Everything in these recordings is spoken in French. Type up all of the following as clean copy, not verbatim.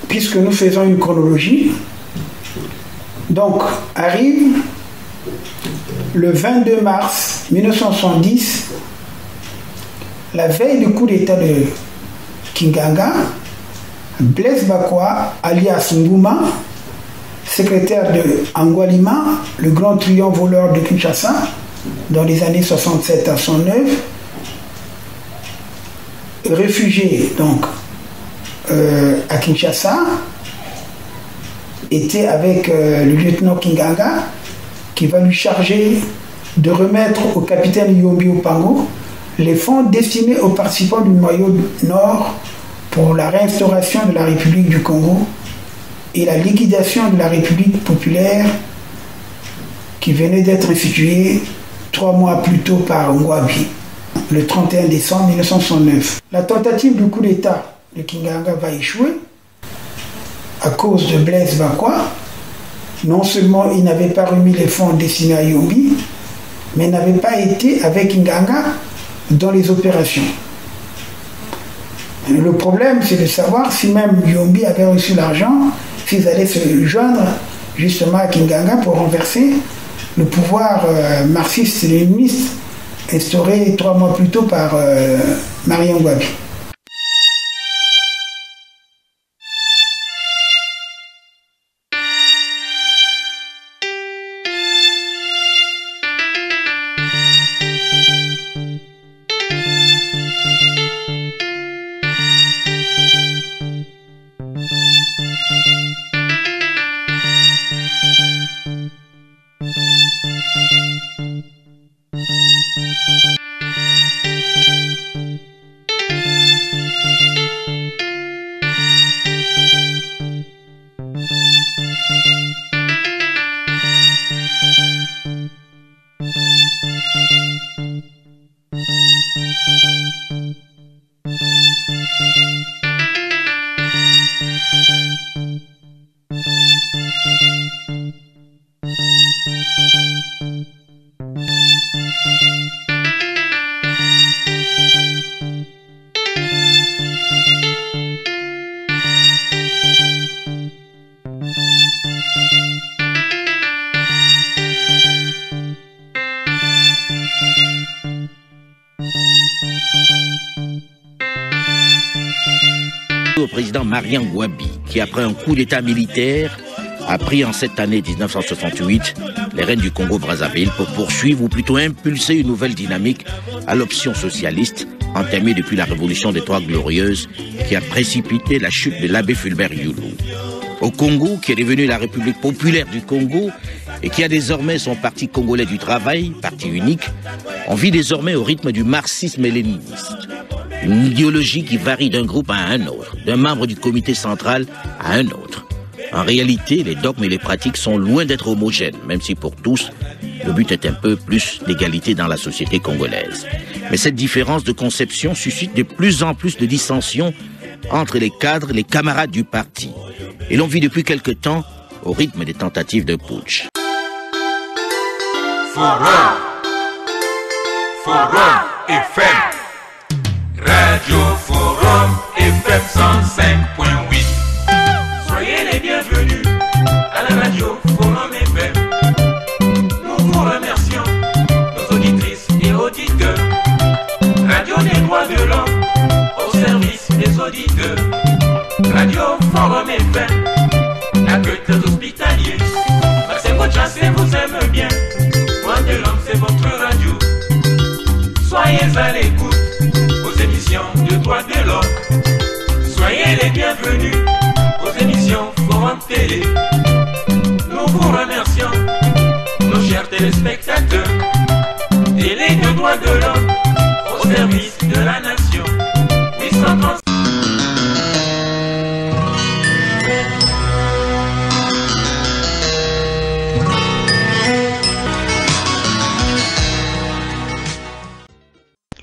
puisque nous faisons une chronologie. Donc, arrive le 22 mars 1970, la veille du coup d'État de Kinganga, Blaise Bakwa, alias Ngouma, secrétaire de Angwalima, le grand truand voleur de Kinshasa, dans les années 67 à 109, réfugié donc à Kinshasa, était avec le lieutenant Kinganga, qui va lui charger de remettre au capitaine Yombi Opango les fonds destinés aux participants du noyau nord pour la réinstauration de la République du Congo et la liquidation de la République populaire qui venait d'être instituée 3 mois plus tôt par Ngouabi, le 31 décembre 1969. La tentative du coup d'État de Kinganga va échouer à cause de Blaise Bakwa. Non seulement il n'avait pas remis les fonds destinés à Yombi, mais n'avait pas été avec Kinganga dans les opérations. Le problème, c'est de savoir si même Yombi avait reçu l'argent, s'ils allaient se joindre justement à Kinganga pour renverser le pouvoir marxiste-léniniste instauré 3 mois plus tôt par Marie Ngouabi. Au président Marie Ngouabi, qui après un coup d'état militaire a pris en cette année 1968 les rênes du Congo-Brazzaville pour poursuivre ou plutôt impulser une nouvelle dynamique à l'option socialiste entamée depuis la révolution des Trois Glorieuses qui a précipité la chute de l'abbé Fulbert Youlou. Au Congo, qui est devenu la République populaire du Congo et qui a désormais son parti congolais du travail, parti unique, on vit désormais au rythme du marxisme-léniniste. Une idéologie qui varie d'un groupe à un autre, d'un membre du comité central à un autre. En réalité, les dogmes et les pratiques sont loin d'être homogènes, même si pour tous, le but est un peu plus d'égalité dans la société congolaise. Mais cette différence de conception suscite de plus en plus de dissensions entre les cadres, les camarades du parti. Et l'on vit depuis quelque temps au rythme des tentatives de putsch. Forum FM, Radio Forum FM 105.8. Soyez les bienvenus à la Radio Forum FM. Nous vous remercions, nos auditrices et auditeurs. Radio des droits de l'homme au service des auditeurs. Radio Forum FM, accueil des hospitaliers. Maxime Chassé vous aime bien. Droits de l'homme, c'est votre radio. Soyez à l'écoute aux émissions de droits de l'homme. Soyez les bienvenus aux émissions Forum Télé. Nous vous remercions, nos chers téléspectateurs. Télé de droits de l'homme au service de la nation. 830.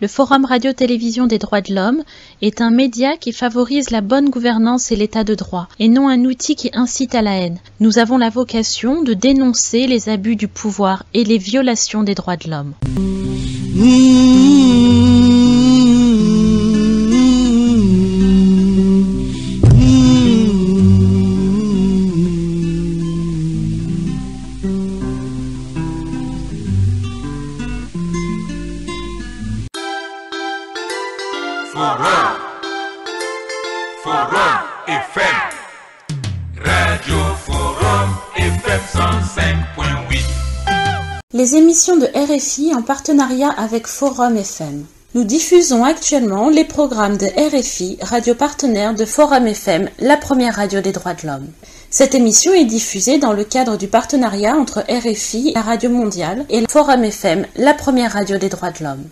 Le Forum Radio-Télévision des droits de l'homme est un média qui favorise la bonne gouvernance et l'état de droit, et non un outil qui incite à la haine. Nous avons la vocation de dénoncer les abus du pouvoir et les violations des droits de l'homme. FM. Radio Forum FM 105.8. Les émissions de RFI en partenariat avec Forum FM. Nous diffusons actuellement les programmes de RFI, radio partenaire de Forum FM, la première radio des droits de l'homme. Cette émission est diffusée dans le cadre du partenariat entre RFI, la radio mondiale, et Forum FM, la première radio des droits de l'homme.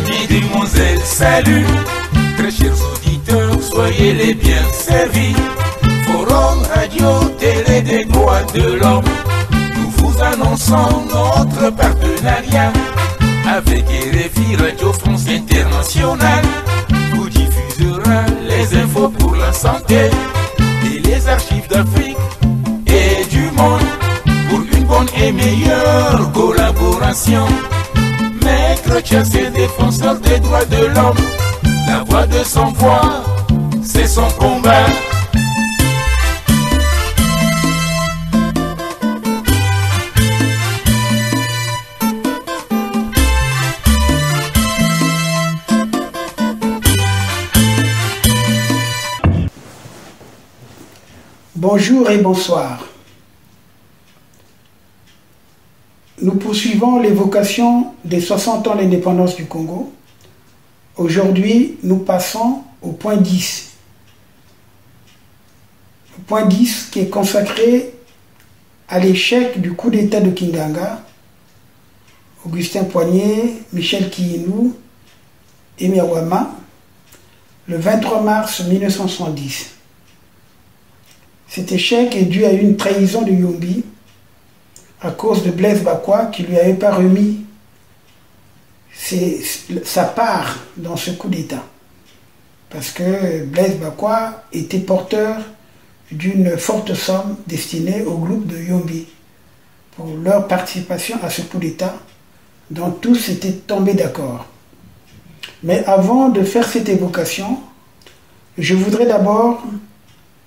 Mesdemoiselles, salut, très chers auditeurs, soyez les bien servis. Forum Radio Télé des droits de l'homme, nous vous annonçons notre partenariat avec RFI Radio France Internationale. Vous diffusera les infos pour la santé et les archives d'Afrique et du monde pour une bonne et meilleure collaboration. Maître Tchassé, défenseur des droits de l'homme, la voix de son voix, c'est son combat. Bonjour et bonsoir. Nous poursuivons l'évocation des 60 ans d'indépendance du Congo. Aujourd'hui, nous passons au point 10. Le point 10 qui est consacré à l'échec du coup d'État de Kinganga. Augustin Poignet, Michel Kiyinou et Miawama, le 23 mars 1970. Cet échec est dû à une trahison de Yombi, à cause de Blaise Bakwa qui ne lui avait pas remis sa part dans ce coup d'État. Parce que Blaise Bakwa était porteur d'une forte somme destinée au groupe de Yombi pour leur participation à ce coup d'État dont tous étaient tombés d'accord. Mais avant de faire cette évocation, je voudrais d'abord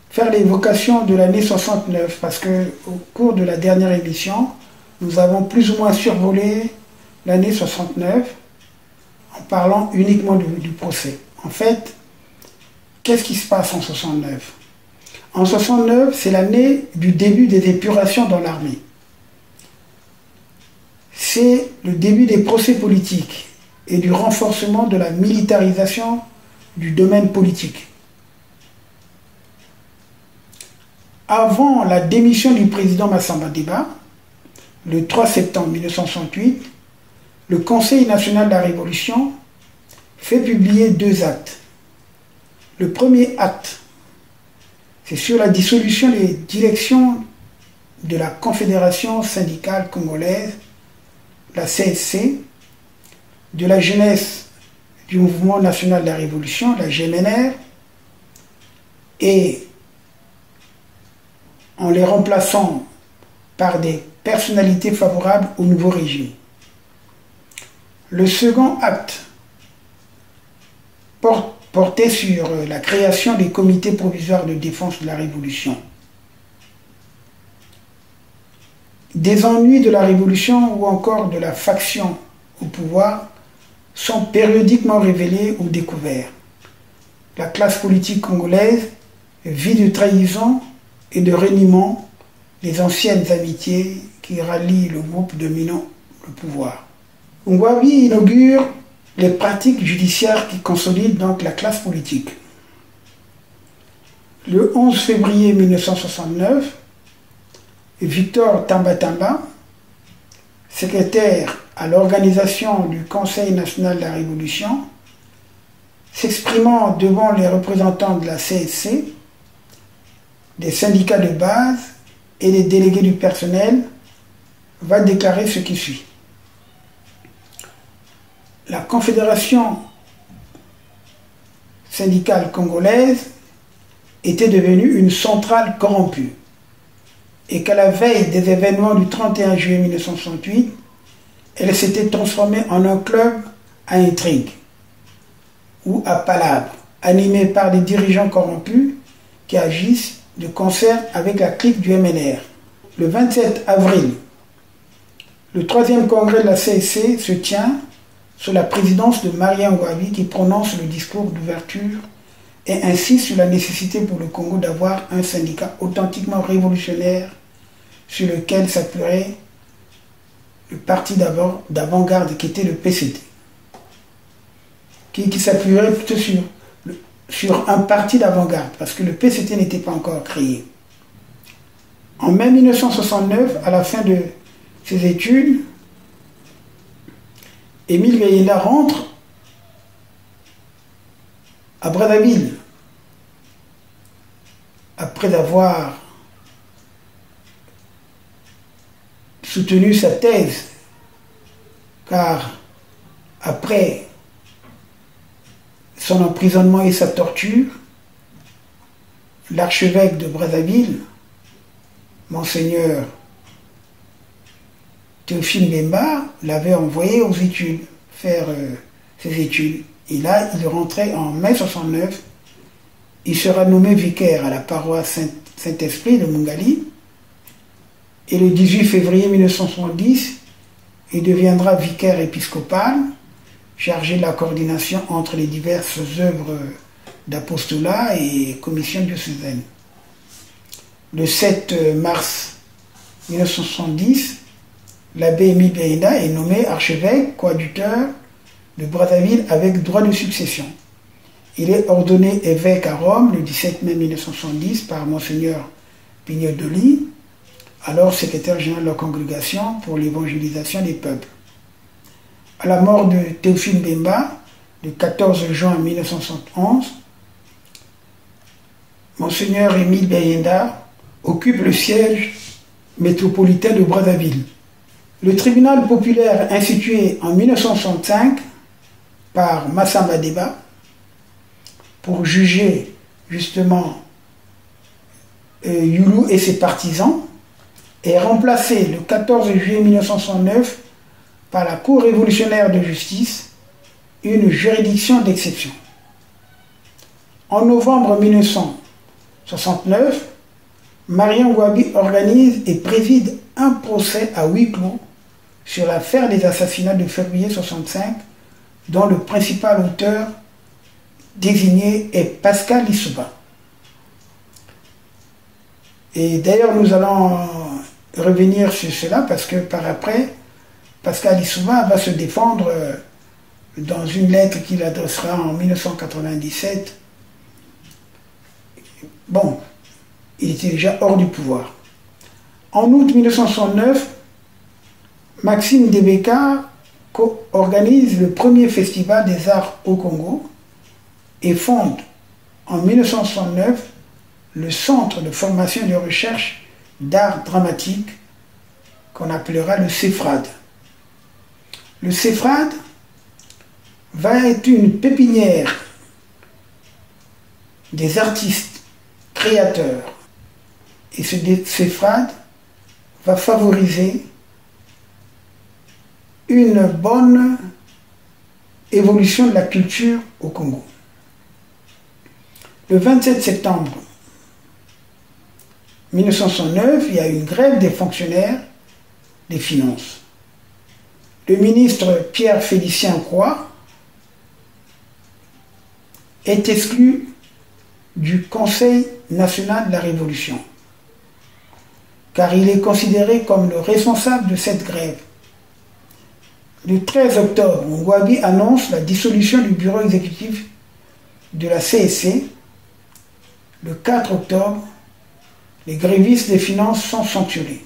faire l'évocation de l'année 69, parce que au cours de la dernière émission, nous avons plus ou moins survolé l'année 69 en parlant uniquement du procès. En fait, qu'est-ce qui se passe en 69 ? En 69, c'est l'année du début des épurations dans l'armée. C'est le début des procès politiques et du renforcement de la militarisation du domaine politique. Avant la démission du président Massamba Deba, le 3 septembre 1968, le Conseil national de la Révolution fait publier 2 actes. Le premier acte, c'est sur la dissolution des directions de la Confédération syndicale congolaise, la CSC, de la jeunesse du Mouvement national de la Révolution, la GMNR, et en les remplaçant par des personnalités favorables au nouveau régime. Le second acte portait sur la création des comités provisoires de défense de la Révolution. Des ennuis de la Révolution ou encore de la faction au pouvoir sont périodiquement révélés ou découverts. La classe politique congolaise vit de trahison et de reniement des anciennes amitiés qui rallient le groupe dominant le pouvoir. Ngouabi inaugure les pratiques judiciaires qui consolident donc la classe politique. Le 11 février 1969, Victor Tamba, secrétaire à l'organisation du Conseil national de la Révolution, s'exprimant devant les représentants de la CSC, des syndicats de base et des délégués du personnel, va déclarer ce qui suit. La Confédération syndicale congolaise était devenue une centrale corrompue et qu'à la veille des événements du 31 juillet 1968, elle s'était transformée en un club à intrigue ou à palabres, animé par des dirigeants corrompus qui agissent de concert avec la clique du MNR. Le 27 avril, le 3e congrès de la CSC se tient sous la présidence de Marien Ngouabi qui prononce le discours d'ouverture et insiste sur la nécessité pour le Congo d'avoir un syndicat authentiquement révolutionnaire sur lequel s'appuierait le parti d'avant-garde qui était le PCT, qui s'appuierait plutôt sur un parti d'avant-garde, parce que le PCT n'était pas encore créé. En mai 1969, à la fin de ses études, Émile Bayenda rentre à Brazzaville après avoir soutenu sa thèse, car après son emprisonnement et sa torture, l'archevêque de Brazzaville, Monseigneur Théophile Bemba, l'avait envoyé aux études, faire ses études. Et là, il rentrait en mai 69. Il sera nommé vicaire à la paroisse Saint-Esprit de Mungali. Et le 18 février 1970, il deviendra vicaire épiscopal, chargé de la coordination entre les diverses œuvres d'apostolat et commissions diocésaines. Le 7 mars 1970, l'abbé Émile Bayenda est nommé archevêque coadjuteur de Brazzaville avec droit de succession. Il est ordonné évêque à Rome le 17 mai 1970 par Monseigneur Pignodoli, alors secrétaire général de la congrégation pour l'évangélisation des peuples. À la mort de Théophile Bemba, le 14 juin 1971, Monseigneur Émile Bayenda occupe le siège métropolitain de Brazzaville. Le tribunal populaire institué en 1965 par Massamba Deba pour juger justement Youlou et ses partisans est remplacé le 14 juillet 1969 par la Cour révolutionnaire de justice, une juridiction d'exception. En novembre 1969, Marien Ngouabi organise et préside un procès à huis clos sur l'affaire des assassinats de février 1965, dont le principal auteur désigné est Pascal Lissouba. Et d'ailleurs, nous allons revenir sur cela parce que par après, Pascal Lissouba va se défendre dans une lettre qu'il adressera en 1997. Bon, il était déjà hors du pouvoir. En août 1969, Maxime Debeka organise le premier festival des arts au Congo et fonde en 1969 le Centre de formation et de recherche d'art dramatique qu'on appellera le CEFRAD. Le CEFRAD va être une pépinière des artistes créateurs et ce CEFRAD va favoriser une bonne évolution de la culture au Congo. Le 27 septembre 1969, il y a une grève des fonctionnaires des finances. Le ministre Pierre-Félicien Croix est exclu du Conseil national de la Révolution, car il est considéré comme le responsable de cette grève. Le 13 octobre, Ngouabi annonce la dissolution du bureau exécutif de la CSC. Le 4 octobre, les grévistes des finances sont sanctionnés.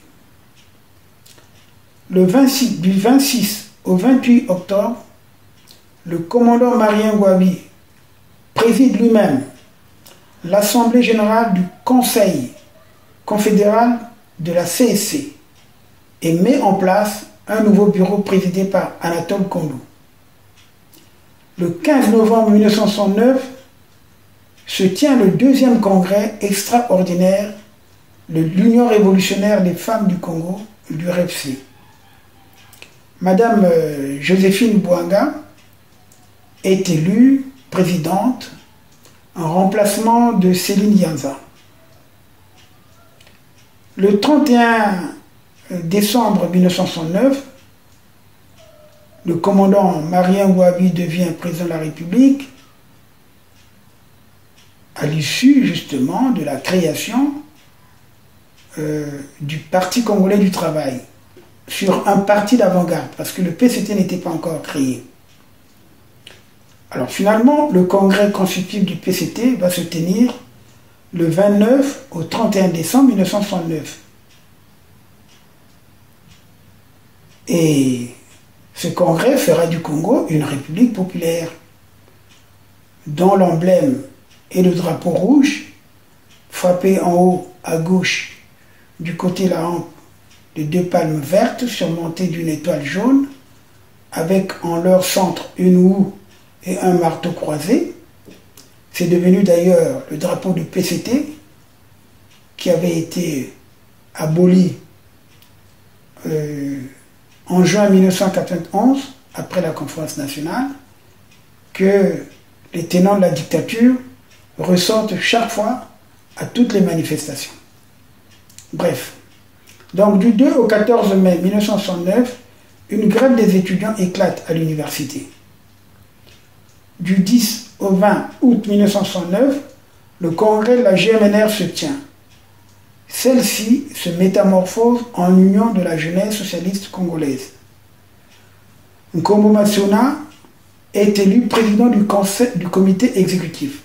Du 26 au 28 octobre, le commandant Marien Ngouabi préside lui-même l'Assemblée générale du Conseil confédéral de la CSC et met en place un nouveau bureau présidé par Anatole Kondo. Le 15 novembre 1969 se tient le 2e congrès extraordinaire de l'Union révolutionnaire des femmes du Congo, l'URFC. Madame Joséphine Bouanga est élue présidente en remplacement de Céline Yanza. Le 31 décembre 1969, le commandant Marien Ngouabi devient président de la République à l'issue justement de la création du Parti congolais du travail sur un parti d'avant-garde, parce que le PCT n'était pas encore créé. Alors finalement, le congrès constitutif du PCT va se tenir le 29 au 31 décembre 1969. Et ce congrès fera du Congo une république populaire, dont l'emblème est le drapeau rouge, frappé en haut à gauche du côté de la hampe de 2 palmes vertes surmontées d'une étoile jaune, avec en leur centre une houe et un marteau croisé. C'est devenu d'ailleurs le drapeau du PCT, qui avait été aboli en juin 1991, après la conférence nationale, que les tenants de la dictature ressortent chaque fois à toutes les manifestations. Bref, donc du 2 au 14 mai 1969, une grève des étudiants éclate à l'université. Du 10 au 20 août 1969, le congrès de la GMNR se tient. Celle-ci se métamorphose en union de la jeunesse socialiste congolaise. Nkombo Masiona est élu président du comité exécutif.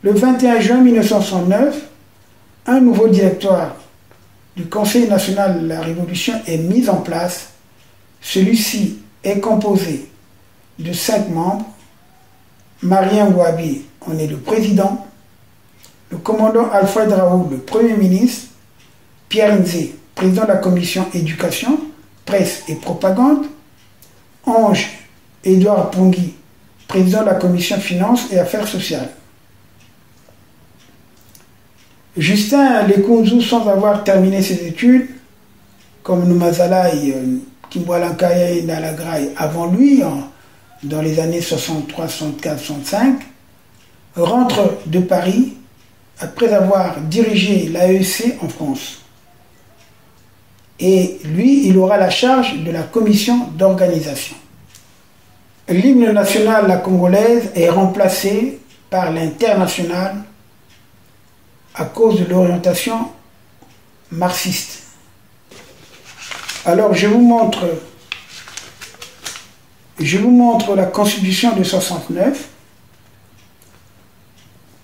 Le 21 juin 1969, un nouveau directoire du Conseil national de la Révolution est mis en place. Celui-ci est composé de 5 membres. Marien Ngouabi en est le président, le commandant Alfred Raoult, le Premier ministre, Pierre Nzé, président de la commission éducation, presse et propagande, Ange Édouard Pongui, président de la commission finances et affaires sociales. Justin Lekunzu, sans avoir terminé ses études, comme Numazala et Kimbwalankaya et Nalagraï avant lui, dans les années 63, 64, 65, rentre de Paris après avoir dirigé l'AEC en France. Et lui, il aura la charge de la commission d'organisation. L'hymne national, la congolaise, est remplacé par l'international à cause de l'orientation marxiste. Alors je vous montre la Constitution de 69.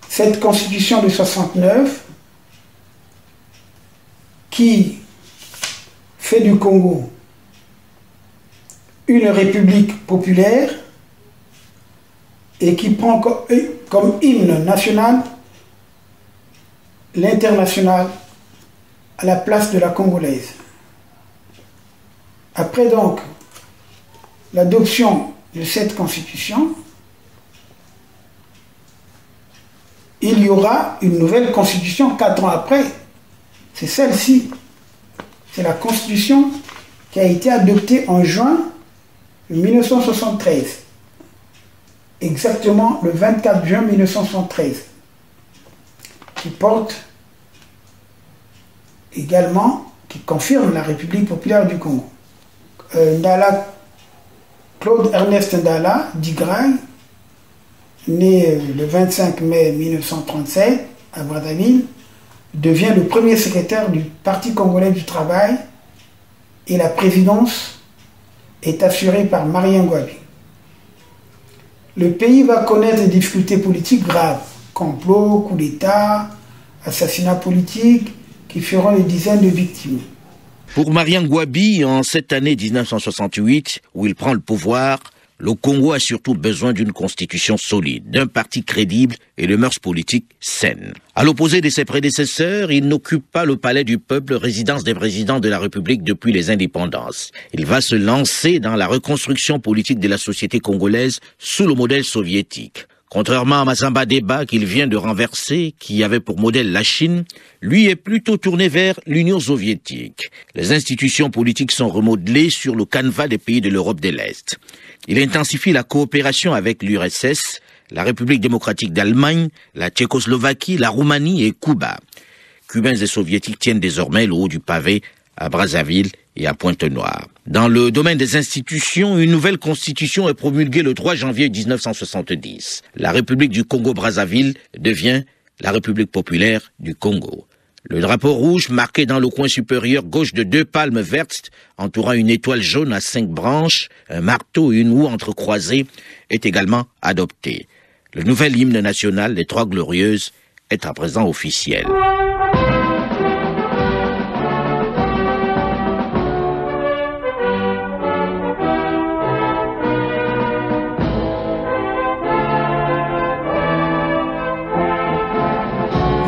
Cette Constitution de 69 qui fait du Congo une république populaire et qui prend comme hymne national l'international à la place de la congolaise. Après donc l'adoption de cette constitution, il y aura une nouvelle constitution 4 ans après. C'est celle-ci. C'est la constitution qui a été adoptée en juin 1973. Exactement le 24 juin 1973. Qui porte également, qui confirme la République populaire du Congo. Claude Ernest Ndala Digraï, né le 25 mai 1937 à Brazzaville, devient le premier secrétaire du Parti congolais du travail et la présidence est assurée par Marien Ngouabi. Le pays va connaître des difficultés politiques graves, complot, coup d'État, assassinats politiques qui feront des dizaines de victimes. Pour Marien Ngouabi, en cette année 1968, où il prend le pouvoir, le Congo a surtout besoin d'une constitution solide, d'un parti crédible et de mœurs politiques saines. À l'opposé de ses prédécesseurs, il n'occupe pas le palais du peuple, résidence des présidents de la République depuis les indépendances. Il va se lancer dans la reconstruction politique de la société congolaise sous le modèle soviétique. Contrairement à Mazamba Deba qu'il vient de renverser, qui avait pour modèle la Chine, lui est plutôt tourné vers l'Union soviétique. Les institutions politiques sont remodelées sur le canevas des pays de l'Europe de l'Est. Il intensifie la coopération avec l'URSS, la République démocratique d'Allemagne, la Tchécoslovaquie, la Roumanie et Cuba. Cubains et soviétiques tiennent désormais le haut du pavé à Brazzaville et à Pointe-Noire. Dans le domaine des institutions, une nouvelle constitution est promulguée le 3 janvier 1970. La République du Congo-Brazzaville devient la République populaire du Congo. Le drapeau rouge, marqué dans le coin supérieur gauche de 2 palmes vertes, entourant une étoile jaune à 5 branches, un marteau et une houe entrecroisée, est également adopté. Le nouvel hymne national, les Trois Glorieuses, est à présent officiel.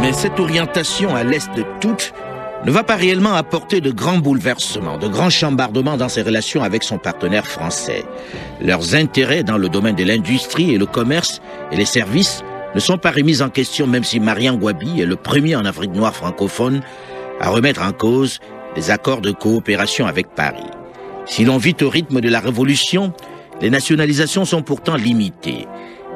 Mais cette orientation à l'est de toutes ne va pas réellement apporter de grands bouleversements, de grands chambardements dans ses relations avec son partenaire français. Leurs intérêts dans le domaine de l'industrie et le commerce et les services ne sont pas remis en question, même si Marian Gouabi est le premier en Afrique noire francophone à remettre en cause des accords de coopération avec Paris. Si l'on vit au rythme de la Révolution, les nationalisations sont pourtant limitées.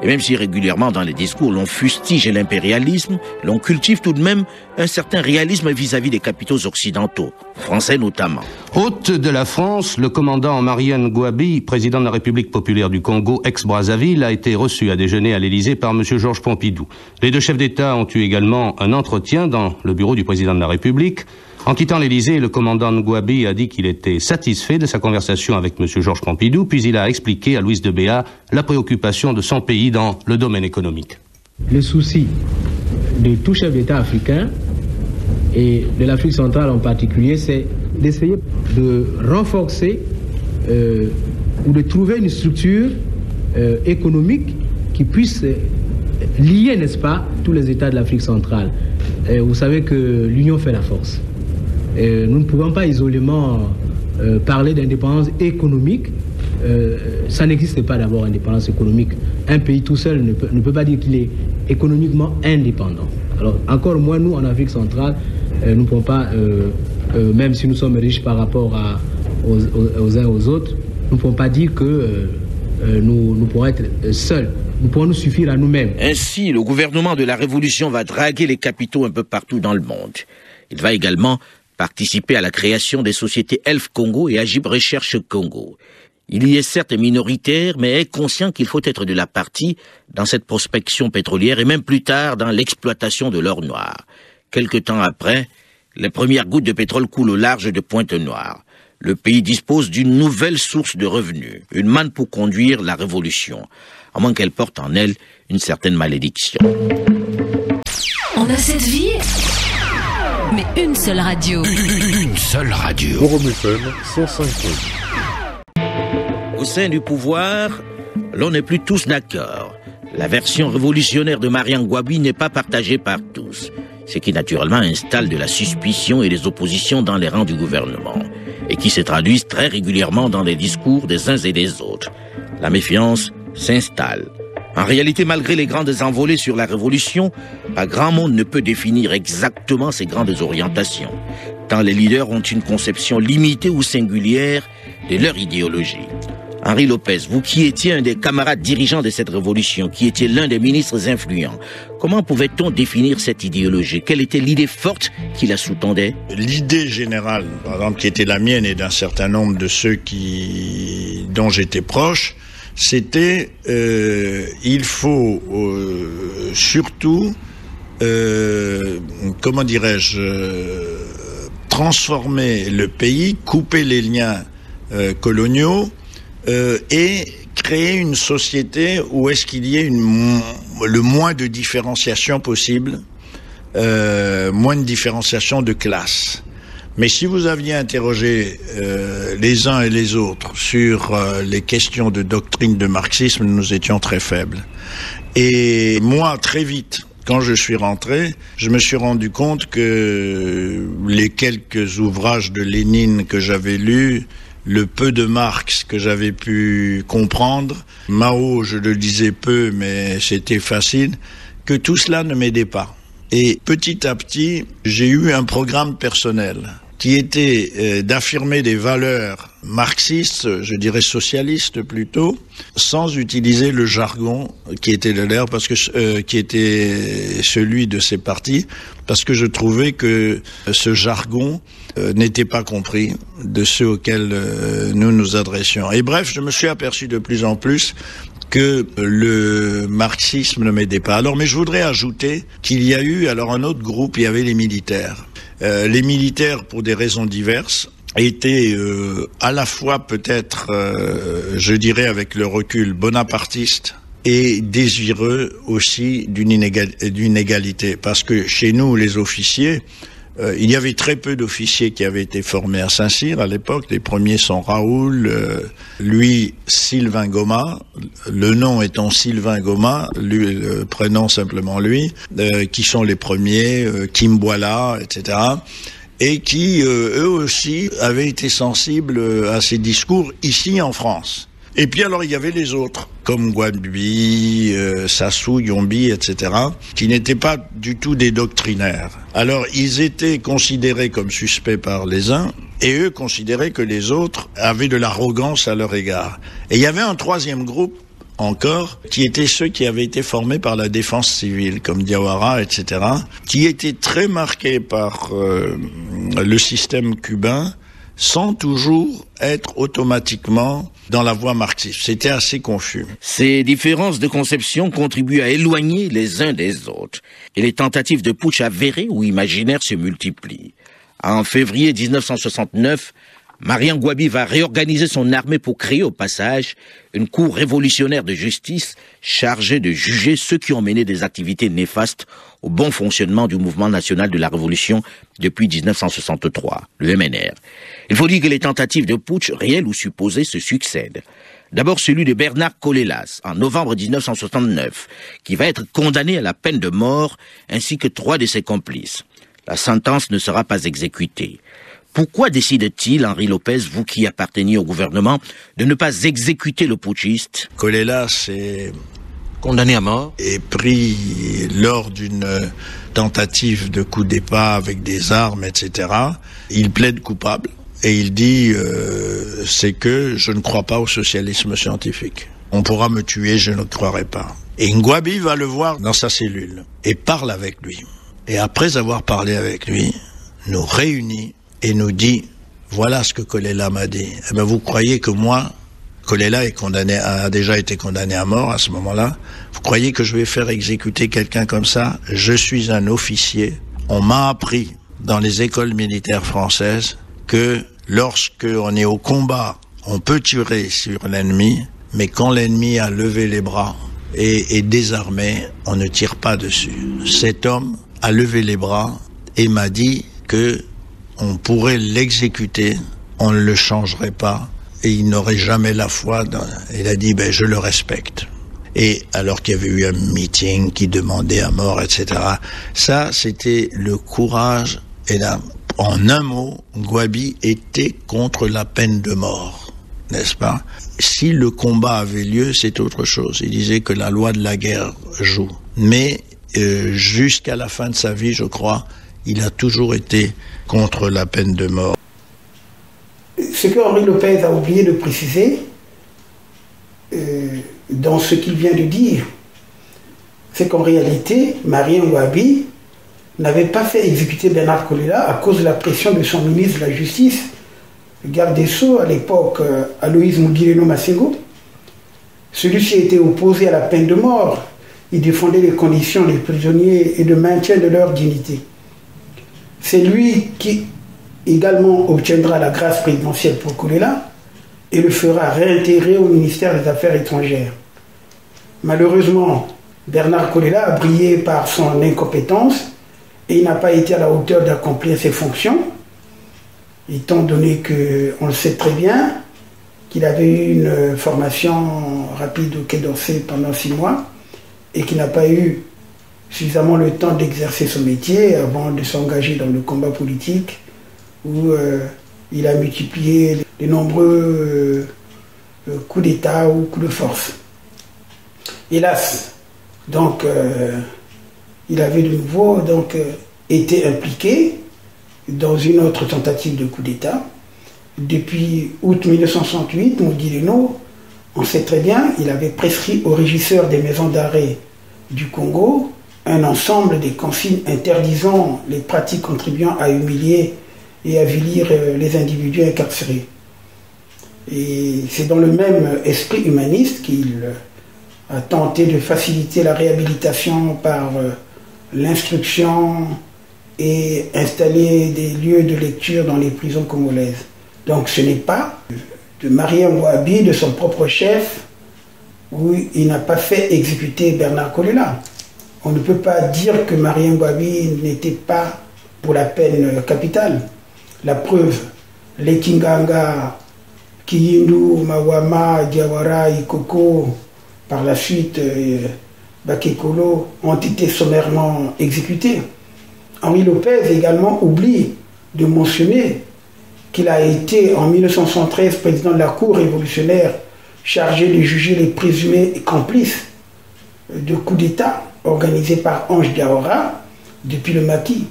Et même si régulièrement dans les discours l'on fustige l'impérialisme, l'on cultive tout de même un certain réalisme vis-à-vis des capitaux occidentaux, français notamment. Hôte de la France, le commandant Marian Gouabi, président de la République populaire du Congo, ex-Brazzaville, a été reçu à déjeuner à l'Élysée par M. Georges Pompidou. Les deux chefs d'État ont eu également un entretien dans le bureau du président de la République. En quittant l'Élysée, le commandant Gouabi a dit qu'il était satisfait de sa conversation avec M. Georges Pompidou, puis il a expliqué à Louise de Béa la préoccupation de son pays dans le domaine économique. Le souci de tout chef d'État africain, et de l'Afrique centrale en particulier, c'est d'essayer de renforcer ou de trouver une structure économique qui puisse lier, n'est-ce pas, tous les États de l'Afrique centrale. Vous savez que l'union fait la force. Nous ne pouvons pas isolément parler d'indépendance économique. Ça n'existe pas d'abord, indépendance économique. Un pays tout seul ne peut pas dire qu'il est économiquement indépendant. Alors, encore moins nous, en Afrique centrale, nous ne pouvons pas, même si nous sommes riches par rapport aux uns aux autres, nous ne pouvons pas dire que nous pourrons être seuls. Nous pourrons nous suffire à nous-mêmes. Ainsi, le gouvernement de la Révolution va draguer les capitaux un peu partout dans le monde. Il va également participer à la création des sociétés Elf Congo et Agib Recherche Congo. Il y est certes minoritaire, mais est conscient qu'il faut être de la partie dans cette prospection pétrolière et même plus tard dans l'exploitation de l'or noir. Quelque temps après, les premières gouttes de pétrole coulent au large de Pointe-Noire. Le pays dispose d'une nouvelle source de revenus, une manne pour conduire la révolution, à moins qu'elle porte en elle une certaine malédiction. On a cette vie, mais une seule radio. Une seule radio. Forum FM 105.8. Au sein du pouvoir, l'on n'est plus tous d'accord. La version révolutionnaire de Marian Gouabi n'est pas partagée par tous, ce qui naturellement installe de la suspicion et des oppositions dans les rangs du gouvernement, et qui se traduisent très régulièrement dans les discours des uns et des autres. La méfiance s'installe. En réalité, malgré les grandes envolées sur la révolution, pas grand monde ne peut définir exactement ces grandes orientations, tant les leaders ont une conception limitée ou singulière de leur idéologie. Henri Lopez, vous qui étiez un des camarades dirigeants de cette révolution, qui étiez l'un des ministres influents, comment pouvait-on définir cette idéologie? Quelle était l'idée forte qui la sous-tendait? L'idée générale, par exemple, qui était la mienne et d'un certain nombre de ceux dont j'étais proche, c'était il faut surtout, comment dirais-je, transformer le pays, couper les liens coloniaux, et créer une société où est-ce qu'il y ait le moins de différenciation possible, moins de différenciation de classe. Mais si vous aviez interrogé les uns et les autres sur les questions de doctrine de marxisme, nous étions très faibles. Et moi, très vite, quand je suis rentré, je me suis rendu compte que les quelques ouvrages de Lénine que j'avais lus le peu de Marx que j'avais pu comprendre, Mao, je le lisais peu, mais c'était facile, que tout cela ne m'aidait pas. Et petit à petit, j'ai eu un programme personnel qui était d'affirmer des valeurs marxistes, je dirais socialistes plutôt, sans utiliser le jargon qui était de l'air, parce que qui était celui de ces partis, parce que je trouvais que ce jargon n'était pas compris de ceux auxquels nous nous adressions. Et bref, je me suis aperçu de plus en plus que le marxisme ne m'aidait pas. Alors, mais je voudrais ajouter qu'il y a eu alors un autre groupe, il y avait les militaires. Les militaires, pour des raisons diverses, étaient à la fois peut-être, je dirais avec le recul, bonapartistes et désireux aussi d'une égalité. Parce que chez nous, les officiers, il y avait très peu d'officiers qui avaient été formés à Saint-Cyr à l'époque. Les premiers sont Raoul, lui Sylvain Goma, le nom étant Sylvain Goma, lui, le prénom simplement lui, qui sont les premiers, Kimboala, etc. Et qui, eux aussi, avaient été sensibles à ces discours ici en France. Et puis alors il y avait les autres, comme Gwabi, Sassou, Yombi, etc., qui n'étaient pas du tout des doctrinaires. Alors ils étaient considérés comme suspects par les uns, et eux considéraient que les autres avaient de l'arrogance à leur égard. Et il y avait un troisième groupe encore, qui étaient ceux qui avaient été formés par la défense civile, comme Diawara, etc., qui étaient très marqués par le système cubain, sans toujours être automatiquement dans la voie marxiste. C'était assez confus. Ces différences de conception contribuent à éloigner les uns des autres, et les tentatives de putsch avérées ou imaginaires se multiplient. En février 1969, Marian Gwabi va réorganiser son armée pour créer au passage une cour révolutionnaire de justice chargée de juger ceux qui ont mené des activités néfastes au bon fonctionnement du mouvement national de la Révolution depuis 1963, le MNR. Il faut dire que les tentatives de putsch, réelles ou supposées, se succèdent. D'abord celui de Bernard Colelas, en novembre 1969, qui va être condamné à la peine de mort, ainsi que 3 de ses complices. La sentence ne sera pas exécutée. Pourquoi décide-t-il, Henri Lopez, vous qui apparteniez au gouvernement, de ne pas exécuter le putschiste? Colelas est condamné à mort et pris lors d'une tentative de coup d'État avec des armes, etc. Il plaide coupable et il dit c'est que je ne crois pas au socialisme scientifique. On pourra me tuer, je ne croirai pas. Et Ngwabi va le voir dans sa cellule et parle avec lui. Et après avoir parlé avec lui, nous réunit et nous dit, voilà ce que Colelas m'a dit. Eh bien, vous croyez que moi, Colelas a déjà été condamné à mort à ce moment-là, vous croyez que je vais faire exécuter quelqu'un comme ça? Je suis un officier. On m'a appris dans les écoles militaires françaises que lorsque on est au combat, on peut tirer sur l'ennemi, mais quand l'ennemi a levé les bras et est désarmé, on ne tire pas dessus. Cet homme a levé les bras et m'a dit que on pourrait l'exécuter, on ne le changerait pas, et il n'aurait jamais la foi. Il a dit, je le respecte. Et alors qu'il y avait eu un meeting qui demandait à mort, etc. Ça, c'était le courage. Et là, en un mot, Gwabi était contre la peine de mort, n'est-ce pas? Si le combat avait lieu, c'est autre chose. Il disait que la loi de la guerre joue. Mais jusqu'à la fin de sa vie, je crois, il a toujours été contre la peine de mort. Ce que Henri Lopez a oublié de préciser, dans ce qu'il vient de dire, c'est qu'en réalité, Marian Gwabi n'avait pas fait exécuter Bernard Colelas à cause de la pression de son ministre de la Justice, le garde des Sceaux à l'époque, Aloïse Mugileno Massengo. Celui-ci était opposé à la peine de mort. Il défendait les conditions des prisonniers et le maintien de leur dignité. C'est lui qui également obtiendra la grâce présidentielle pour Colelas et le fera réintégrer au ministère des Affaires étrangères. Malheureusement, Bernard Colelas a brillé par son incompétence et il n'a pas été à la hauteur d'accomplir ses fonctions, étant donné qu'on le sait très bien, qu'il avait eu une formation rapide au Quai d'Orsay pendant 6 mois et qu'il n'a pas eu suffisamment le temps d'exercer son métier avant de s'engager dans le combat politique où il a multiplié de nombreux coups d'État ou coups de force. Hélas, donc, il avait de nouveau été impliqué dans une autre tentative de coup d'État. Depuis août 1968, nous dit Leno, on sait très bien, il avait prescrit aux régisseurs des maisons d'arrêt du Congo un ensemble de consignes interdisant les pratiques contribuant à humilier et avilir les individus incarcérés. Et c'est dans le même esprit humaniste qu'il a tenté de faciliter la réhabilitation par l'instruction et installer des lieux de lecture dans les prisons congolaises. Donc ce n'est pas de Marien Ngouabi, de son propre chef, où il n'a pas fait exécuter Bernard Kolela. On ne peut pas dire que Marien Ngouabi n'était pas pour la peine capitale. La preuve, les Kinganga, Kiyindu, Mawama, Diawara, Ikoko, par la suite Bakekolo, ont été sommairement exécutés. Henri Lopez également oublie de mentionner qu'il a été en 1973 président de la Cour révolutionnaire chargé de juger les présumés complices de coups d'État organisés par Ange Diawara depuis le maquis.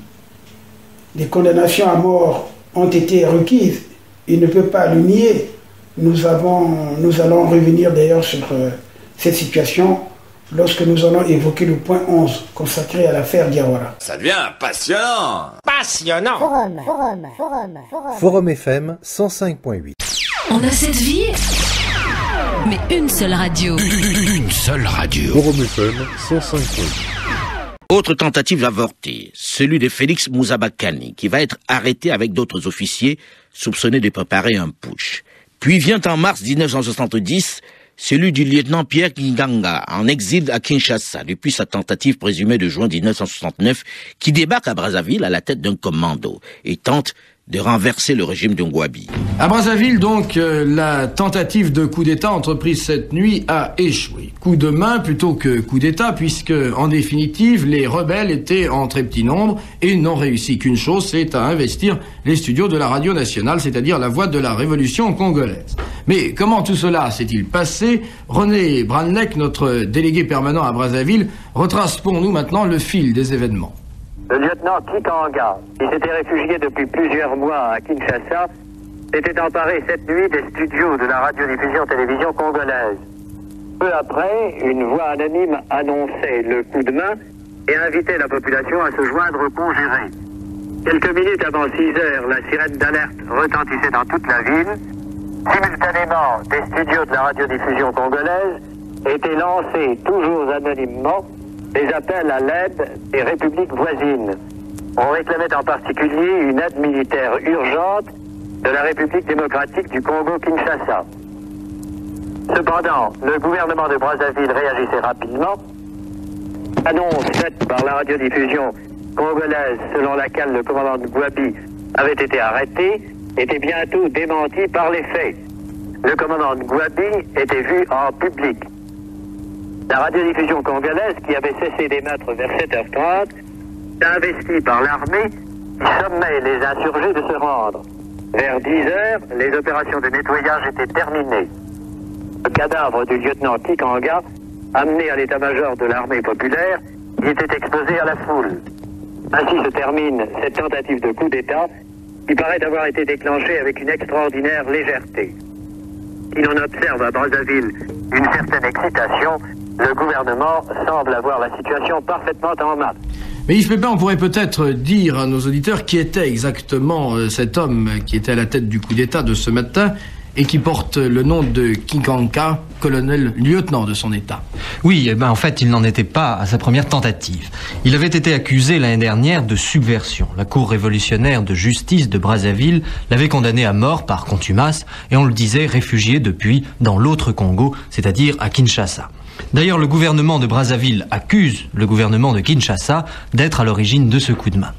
Des condamnations à mort ont été requises. Il ne peut pas le nier. Nous allons revenir d'ailleurs sur cette situation lorsque nous allons évoquer le point 11 consacré à l'affaire Diawara. Ça devient passionnant. Passionnant. Forum FM 105.8. On a cette vie, mais une seule radio. Une seule radio. Forum FM 105.8. Autre tentative avortée, celui de Félix Mouzabakani, qui va être arrêté avec d'autres officiers soupçonnés de préparer un putsch. Puis vient en mars 1970, celui du lieutenant Pierre Kinganga, en exil à Kinshasa, depuis sa tentative présumée de juin 1969, qui débarque à Brazzaville à la tête d'un commando et tente de renverser le régime de Ngouabi. À Brazzaville, donc, la tentative de coup d'État entreprise cette nuit a échoué. Coup de main plutôt que coup d'État, puisque, en définitive, les rebelles étaient en très petit nombre et n'ont réussi qu'une chose, c'est à investir les studios de la radio nationale, c'est-à-dire la voix de la révolution congolaise. Mais comment tout cela s'est-il passé? René Branlec, notre délégué permanent à Brazzaville, retrace pour nous maintenant le fil des événements. Le lieutenant Kikanga, qui s'était réfugié depuis plusieurs mois à Kinshasa, s'était emparé cette nuit des studios de la radiodiffusion-télévision congolaise. Peu après, une voix anonyme annonçait le coup de main et invitait la population à se joindre au congéré. Quelques minutes avant 6 heures, la sirène d'alerte retentissait dans toute la ville. Simultanément, des studios de la radiodiffusion congolaise étaient lancés, toujours anonymement, des appels à l'aide des républiques voisines. On réclamait en particulier une aide militaire urgente de la République démocratique du Congo-Kinshasa. Cependant, le gouvernement de Brazzaville réagissait rapidement. Annonce faite par la radiodiffusion congolaise selon laquelle le commandant de Ngouabi avait été arrêté était bientôt démentie par les faits. Le commandant de Ngouabi était vu en public. La radiodiffusion congolaise, qui avait cessé d'émettre vers 7h30, investie par l'armée, sommait les insurgés de se rendre. Vers 10h, les opérations de nettoyage étaient terminées. Le cadavre du lieutenant Kikanga, amené à l'état-major de l'armée populaire, y était exposé à la foule. Ainsi se termine cette tentative de coup d'État qui paraît avoir été déclenchée avec une extraordinaire légèreté. Si l'on observe à Brazzaville une certaine excitation, le gouvernement semble avoir la situation parfaitement en main. Mais Yves Pépin, on pourrait peut-être dire à nos auditeurs qui était exactement cet homme qui était à la tête du coup d'État de ce matin et qui porte le nom de Kikanga, colonel lieutenant de son État. Oui, en fait, il n'en était pas à sa première tentative. Il avait été accusé l'année dernière de subversion. La Cour révolutionnaire de justice de Brazzaville l'avait condamné à mort par contumace et on le disait réfugié depuis dans l'autre Congo, c'est-à-dire à Kinshasa. D'ailleurs, le gouvernement de Brazzaville accuse le gouvernement de Kinshasa d'être à l'origine de ce coup de main.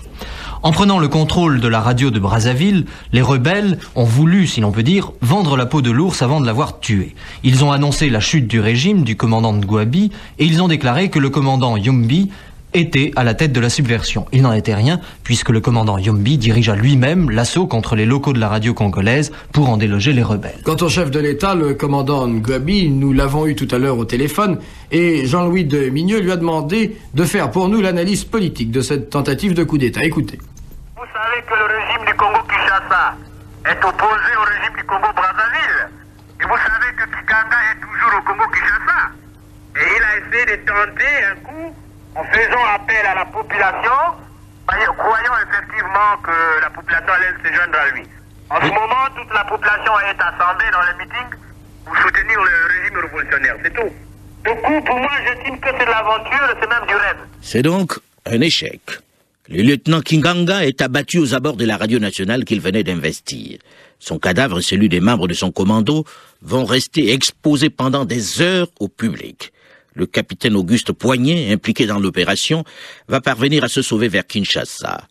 En prenant le contrôle de la radio de Brazzaville, les rebelles ont voulu, si l'on peut dire, vendre la peau de l'ours avant de l'avoir tué. Ils ont annoncé la chute du régime du commandant Ngouabi et ils ont déclaré que le commandant Yumbi était à la tête de la subversion. Il n'en était rien, puisque le commandant Yombi dirigea lui-même l'assaut contre les locaux de la radio congolaise pour en déloger les rebelles. Quant au chef de l'État, le commandant Ngouabi, nous l'avons eu tout à l'heure au téléphone, et Jean-Louis de Migneux lui a demandé de faire pour nous l'analyse politique de cette tentative de coup d'État. Écoutez. Vous savez que le régime du Congo-Kinshasa est opposé au régime du Congo-Brazzaville. Et vous savez que Kiganga est toujours au Congo-Kinshasa. Et il a essayé de tenter un coup en faisant appel à la population, croyant effectivement que la population allait se joindre à lui. En ce moment, toute la population est assemblée dans le meeting pour soutenir le régime révolutionnaire, c'est tout. Du coup, pour moi, j'estime que c'est de l'aventure, c'est même du rêve. C'est donc un échec. Le lieutenant Kinganga est abattu aux abords de la radio nationale qu'il venait d'investir. Son cadavre et celui des membres de son commando vont rester exposés pendant des heures au public. Le capitaine Auguste Poignet, impliqué dans l'opération, va parvenir à se sauver vers Kinshasa.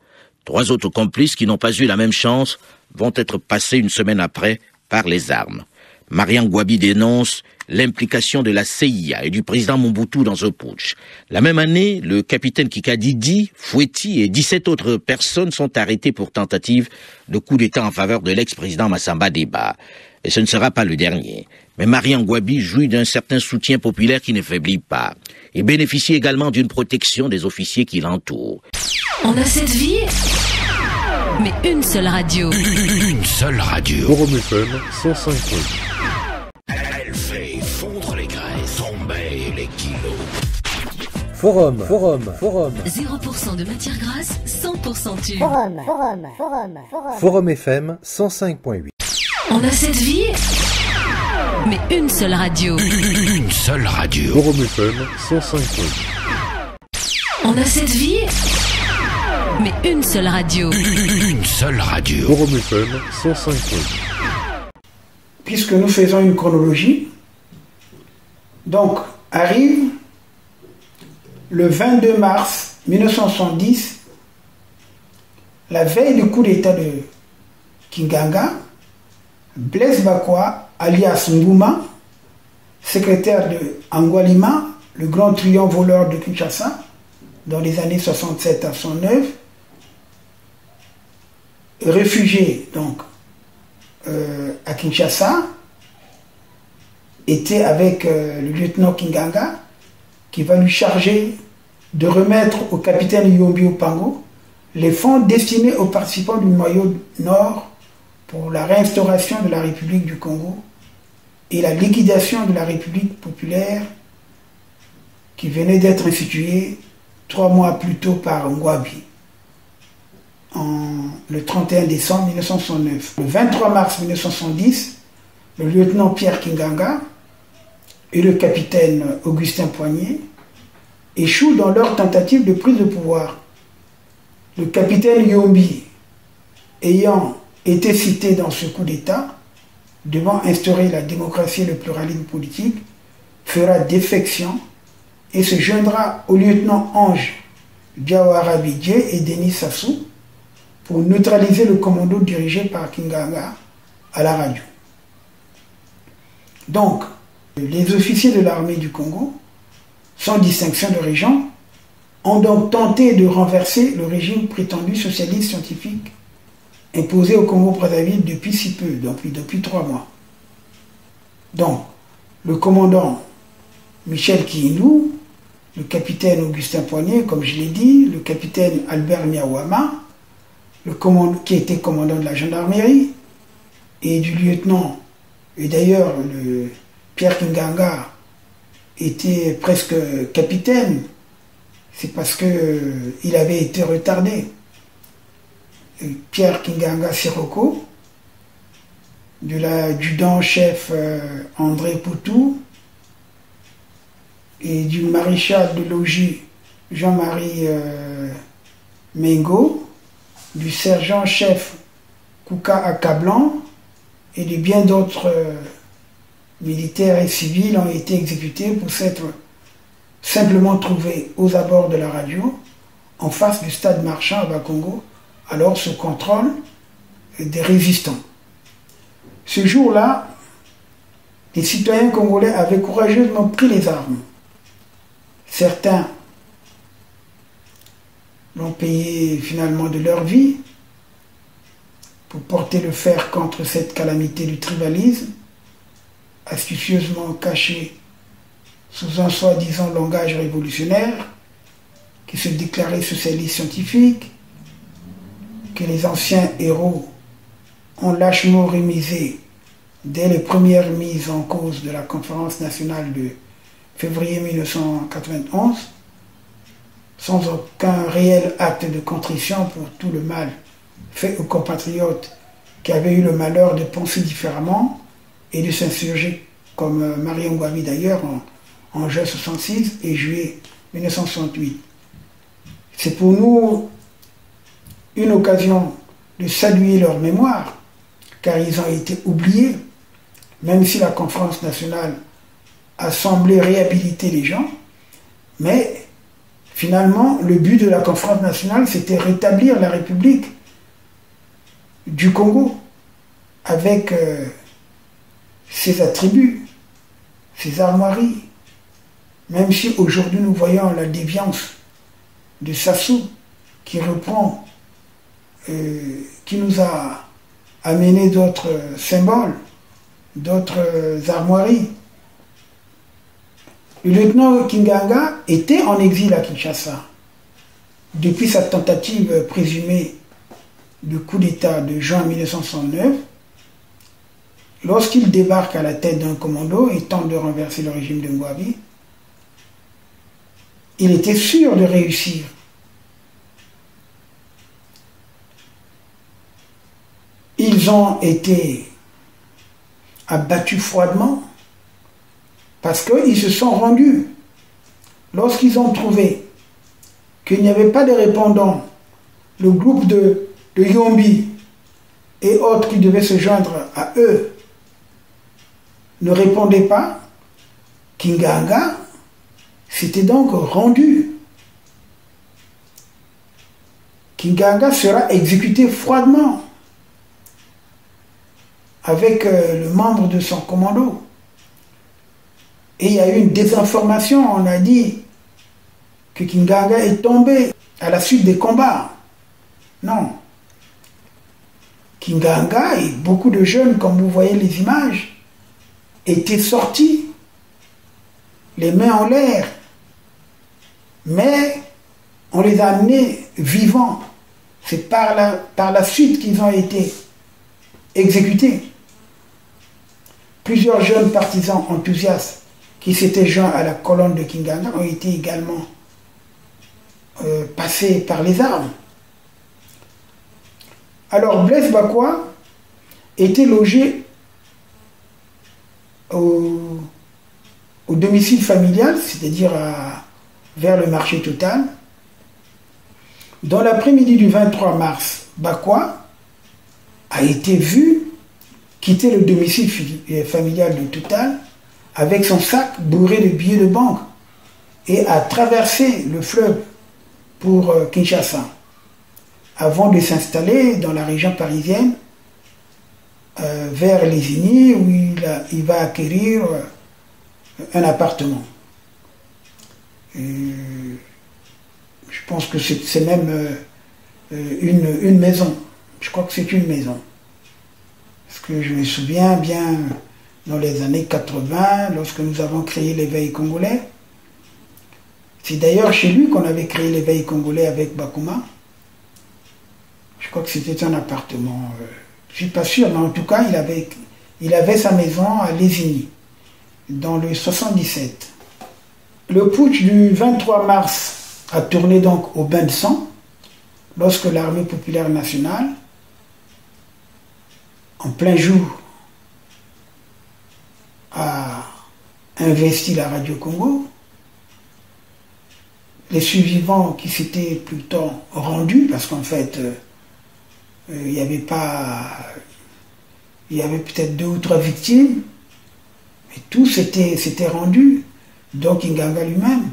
3 autres complices qui n'ont pas eu la même chance vont être passés une semaine après par les armes. Marian Ngouabi dénonce l'implication de la CIA et du président Mobutu dans ce putsch. La même année, le capitaine Kikadidi, Fouetti et 17 autres personnes sont arrêtés pour tentative de coup d'État en faveur de l'ex-président Massamba Deba. Et ce ne sera pas le dernier. Mais Marian Ngouabi jouit d'un certain soutien populaire qui ne faiblit pas et bénéficie également d'une protection des officiers qui l'entourent. On a cette vie, mais une seule radio. Une seule radio. Forum FM 105.8. Elle fait fondre les graisses, tomber les kilos. Forum. 0% de matière grasse, 100% tube. Forum FM 105.8. On a cette vie, mais une seule radio. Une seule radio. Forum FM 105.8. On a cette vie, mais une seule radio. Une seule radio. Forum FM 105.8. Puisque nous faisons une chronologie, donc arrive le 22 mars 1970, la veille du coup d'État de Kinganga, Blaise Bakwa, alias Ngouma, secrétaire de Angualima, le grand truand voleur de Kinshasa, dans les années 67 à 69, réfugié donc à Kinshasa, était avec le lieutenant Kinganga, qui va lui charger de remettre au capitaine Yombi Opango les fonds destinés aux participants du noyau nord pour la réinstauration de la République du Congo et la liquidation de la République populaire qui venait d'être instituée 3 mois plus tôt par Ngouabi, le 31 décembre 1969. Le 23 mars 1970, le lieutenant Pierre Kinganga et le capitaine Augustin Poignet échouent dans leur tentative de prise de pouvoir. Le capitaine Yombi, ayant été cité dans ce coup d'État, devant instaurer la démocratie et le pluralisme politique, fera défection et se joindra au lieutenant Ange Diawara Bidje et Denis Sassou pour neutraliser le commando dirigé par Kinganga à la radio. Donc, les officiers de l'armée du Congo, sans distinction de région, ont donc tenté de renverser le régime prétendu socialiste scientifique imposé au Congo-Brazzaville depuis si peu, depuis 3 mois. Donc, le commandant Michel Kiindou, le capitaine Augustin Poignet, comme je l'ai dit, le capitaine Albert Niawama, qui était commandant de la gendarmerie, et du lieutenant, et d'ailleurs le Pierre Kinganga était presque capitaine, c'est parce qu'il avait été retardé. Pierre Kinganga Siroko, de l'adjudant-chef André Poutou, et du maréchal de logis Jean-Marie Mengo, du sergent-chef Kouka Akablan, et de bien d'autres militaires et civils ont été exécutés pour s'être simplement trouvés aux abords de la radio, en face du stade marchand à Bakongo, alors sous contrôle des résistants. Ce jour-là, les citoyens congolais avaient courageusement pris les armes. Certains l'ont payé finalement de leur vie pour porter le fer contre cette calamité du tribalisme, astucieusement cachée sous un soi-disant langage révolutionnaire qui se déclarait socialiste scientifique, que les anciens héros ont lâchement rémisé dès les premières mises en cause de la conférence nationale de février 1991, sans aucun réel acte de contrition pour tout le mal fait aux compatriotes qui avaient eu le malheur de penser différemment et de s'insurger, comme Marion Gouabi d'ailleurs, en juin 66 et juillet 1968. C'est pour nous une occasion de saluer leur mémoire, car ils ont été oubliés, même si la conférence nationale a semblé réhabiliter les gens, mais finalement, le but de la conférence nationale, c'était rétablir la République du Congo avec ses attributs, ses armoiries, même si aujourd'hui nous voyons la déviance de Sassou qui reprend, qui nous a amené d'autres symboles, d'autres armoiries. Le lieutenant Kinganga était en exil à Kinshasa depuis sa tentative présumée de coup d'État de juin 1969. Lorsqu'il débarque à la tête d'un commando et tente de renverser le régime de Gouabi, il était sûr de réussir. Ils ont été abattus froidement parce qu'ils se sont rendus. Lorsqu'ils ont trouvé qu'il n'y avait pas de répondants, le groupe de Yombi et autres qui devaient se joindre à eux ne répondaient pas, Kinganga s'était donc rendu. Kinganga sera exécuté froidement avec le membre de son commando. Et il y a eu une désinformation, on a dit que Kinganga est tombé à la suite des combats. Non. Kinganga et beaucoup de jeunes, comme vous voyez les images, étaient sortis, les mains en l'air, mais on les a amenés vivants. C'est par la suite qu'ils ont été exécutés. Plusieurs jeunes partisans enthousiastes qui s'étaient joints à la colonne de Kinganga ont été également passés par les armes. Alors Blaise Bakwa était logé au domicile familial, c'est-à-dire vers le marché Total. Dans l'après-midi du 23 mars, Bakwa a été vu quitter le domicile familial de Total avec son sac bourré de billets de banque et a traversé le fleuve pour Kinshasa avant de s'installer dans la région parisienne vers Lésigny où il va acquérir un appartement. Je pense que c'est même une maison. Je crois que c'est une maison. Parce que je me souviens bien, dans les années 80, lorsque nous avons créé l'éveil congolais, c'est d'ailleurs chez lui qu'on avait créé l'éveil congolais avec Bakuma. Je crois que c'était un appartement. Je ne suis pas sûr, mais en tout cas, il avait sa maison à Lésigny, dans le 77. Le putsch du 23 mars a tourné donc au bain de sang, lorsque l'armée populaire nationale, en plein jour, a investi la Radio Congo. Les survivants qui s'étaient plutôt rendus, parce qu'en fait, il y avait peut-être 2 ou 3 victimes, mais tous s'étaient rendus. Donc Kinganga lui-même,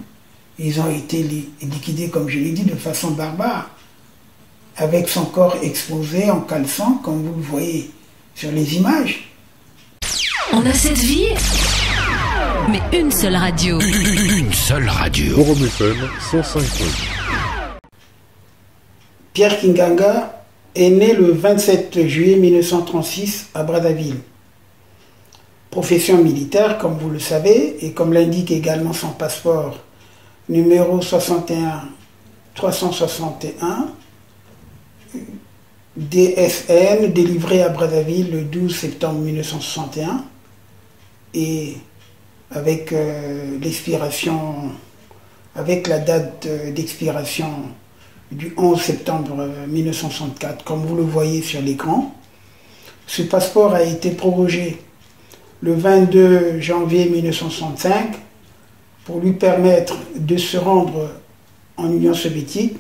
ils ont été liquidés, comme je l'ai dit, de façon barbare, avec son corps exposé en caleçon, comme vous le voyez sur les images. On a cette vie, mais une seule radio. Une seule radio. Forum FM 105.8. Pierre Kinganga est né le 27 juillet 1936 à Brazzaville. Profession militaire, comme vous le savez, et comme l'indique également son passeport numéro 61-361, DSN, délivré à Brazzaville le 12 septembre 1961, et avec avec la date d'expiration du 11 septembre 1964, comme vous le voyez sur l'écran. Ce passeport a été prorogé le 22 janvier 1965 pour lui permettre de se rendre en Union soviétique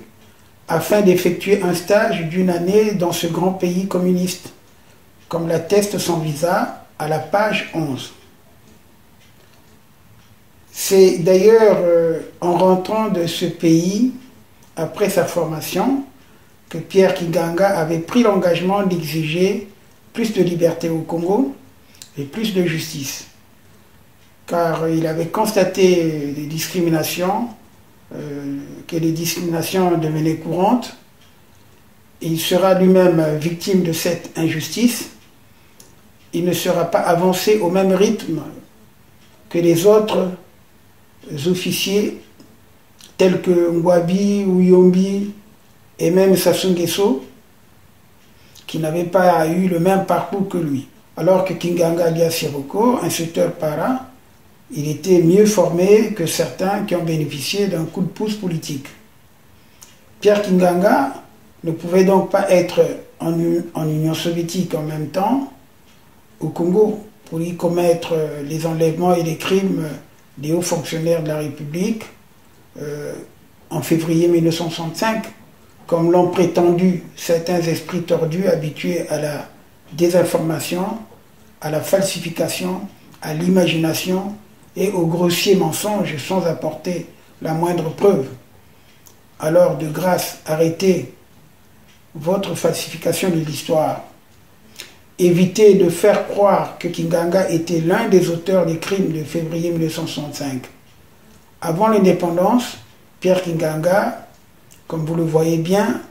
afin d'effectuer un stage d'une année dans ce grand pays communiste, comme l'atteste son visa à la page 11. C'est d'ailleurs en rentrant de ce pays, après sa formation, que Pierre Kinganga avait pris l'engagement d'exiger plus de liberté au Congo et plus de justice. Car il avait constaté des discriminations, que les discriminations devenaient courantes. Il sera lui-même victime de cette injustice. Il ne sera pas avancé au même rythme que les autres officiers tels que Ngouabi ou Yombi et même Sassou Nguesso, qui n'avaient pas eu le même parcours que lui. Alors que Kinganga alias Siroko, instructeur para, il était mieux formé que certains qui ont bénéficié d'un coup de pouce politique. Pierre Kinganga ne pouvait donc pas être en Union soviétique en même temps au Congo pour y commettre les enlèvements et les crimes des hauts fonctionnaires de la République en février 1965, comme l'ont prétendu certains esprits tordus habitués à la désinformation, à la falsification, à l'imagination et aux grossiers mensonges sans apporter la moindre preuve. Alors, de grâce, arrêtez votre falsification de l'histoire. Évitez de faire croire que Kinganga était l'un des auteurs des crimes de février 1965. Avant l'indépendance, Pierre Kinganga, comme vous le voyez bien,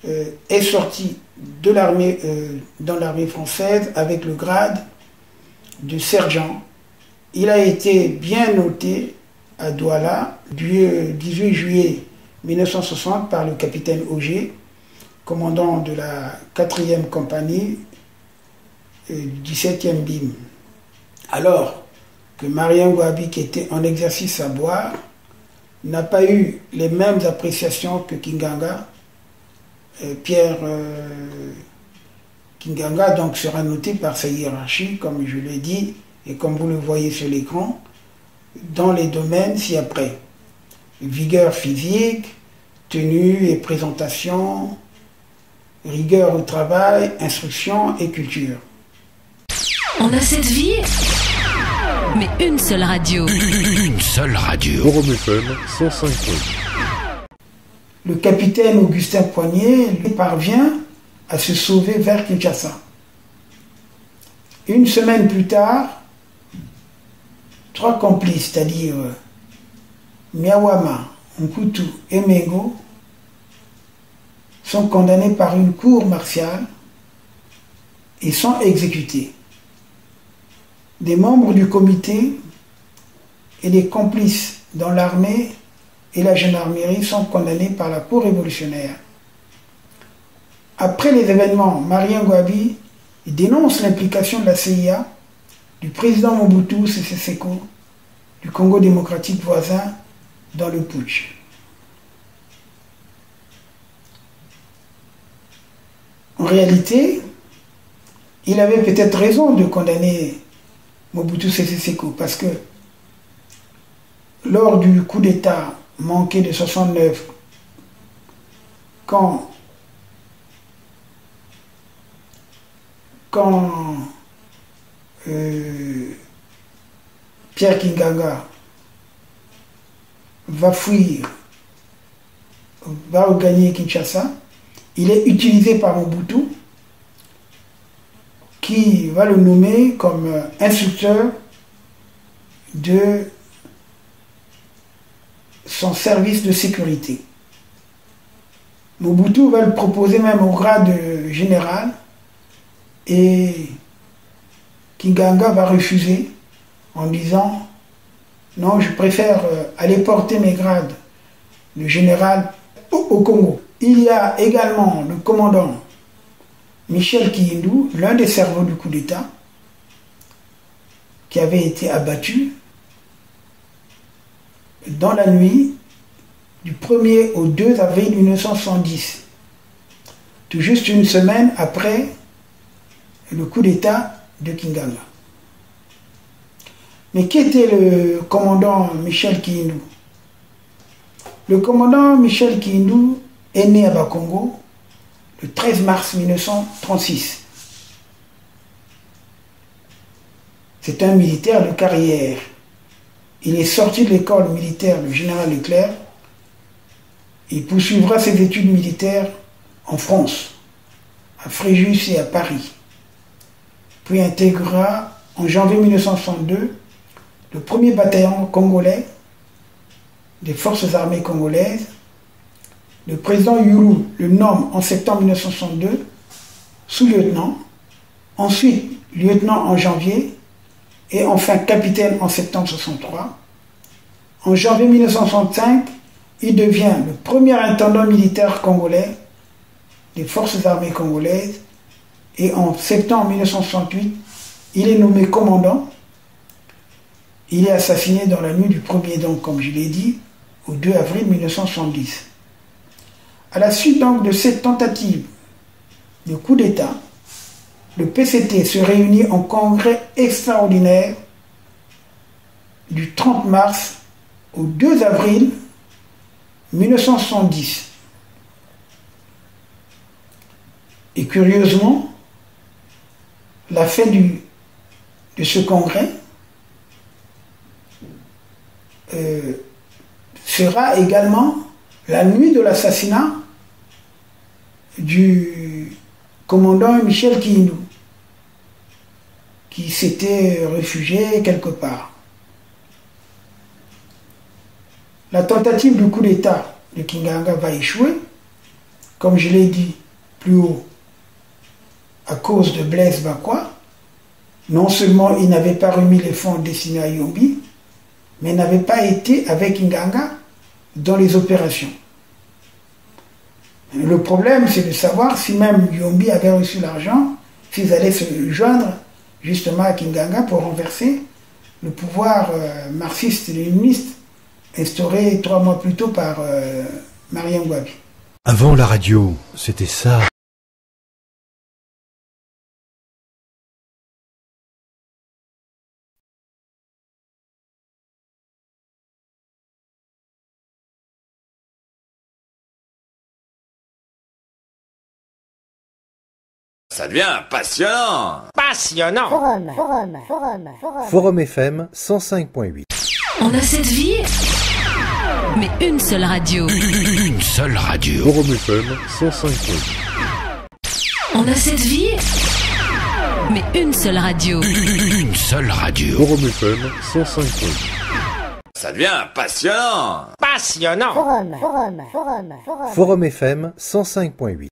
est sorti de l'armée, dans l'armée française avec le grade de sergent. Il a été bien noté à Douala du 18 juillet 1960 par le capitaine Auger, commandant de la 4e compagnie du 17e BIM. Alors que Marien Ngouabi, qui était en exercice à Boire, n'a pas eu les mêmes appréciations que Kinganga. Pierre Kinganga donc sera noté par sa hiérarchie, comme je l'ai dit, et comme vous le voyez sur l'écran, dans les domaines ci-après. Vigueur physique, tenue et présentation, rigueur au travail, instruction et culture. On a cette vie, mais une seule radio. Une seule radio. Forum FM 105.8. Le capitaine Augustin Poignet lui parvient à se sauver vers Kinshasa. Une semaine plus tard, 3 complices, c'est-à-dire Miawama, Mputu et Mengo, sont condamnés par une cour martiale et sont exécutés. Des membres du comité et des complices dans l'armée et la gendarmerie sont condamnés par la cour révolutionnaire. Après les événements, Marien Ngouabi dénonce l'implication de la CIA, du président Mobutu Sese Seko, du Congo démocratique voisin dans le putsch. En réalité, il avait peut-être raison de condamner Mobutu Sese Seko parce que lors du coup d'État manqué de 69, quand Pierre Kinganga va fuir, va regagner Kinshasa, il est utilisé par Mobutu qui va le nommer comme instructeur de son service de sécurité. Mobutu va le proposer même au grade de général et Kinganga va refuser en disant non, je préfère aller porter mes grades de général au Congo. Il y a également le commandant Michel Kiyindou, l'un des cerveaux du coup d'État, qui avait été abattu dans la nuit du 1er au 2 avril 1970, tout juste une semaine après le coup d'État de Kinganga. Mais qui était le commandant Michel Kiyindou? Le commandant Michel Kiyindou est né à Bakongo le 13 mars 1936. C'est un militaire de carrière. Il est sorti de l'école militaire du général Leclerc. Il poursuivra ses études militaires en France, à Fréjus et à Paris. Puis intégrera en janvier 1962 le 1er bataillon congolais des forces armées congolaises. Le président Yulu le nomme en septembre 1962 sous-lieutenant, ensuite lieutenant en janvier et enfin capitaine en septembre 1963. En janvier 1965, il devient le premier intendant militaire congolais des forces armées congolaises et en septembre 1968, il est nommé commandant. Il est assassiné dans la nuit du 1er, donc, comme je l'ai dit, au 2 avril 1970. À la suite donc de cette tentative de coup d'État, le PCT se réunit en congrès extraordinaire du 30 mars au 2 avril 1970. Et curieusement, la fin de ce congrès sera également la nuit de l'assassinat du commandant Michel Kiyindou, qui s'était réfugié quelque part. La tentative du coup d'État de Kinganga va échouer, comme je l'ai dit plus haut, à cause de Blaise Bakwa. Non seulement il n'avait pas remis les fonds destinés à Yombi, mais n'avait pas été avec Kinganga dans les opérations. Le problème, c'est de savoir si même Yombi avait reçu l'argent, s'ils allaient se joindre justement à Kinganga pour renverser le pouvoir marxiste-léniniste instauré 3 mois plus tôt par Marien Gouabi. Avant la radio, c'était ça. Ça devient passionnant. Passionnant. Forum FM 105.8. On a cette vie, mais une seule radio. Une seule radio. Forum FM 105.8. On a cette vie, mais une seule radio. Une seule radio. Forum FM 105.8. Ça devient passionnant. Passionnant. Forum FM 105.8.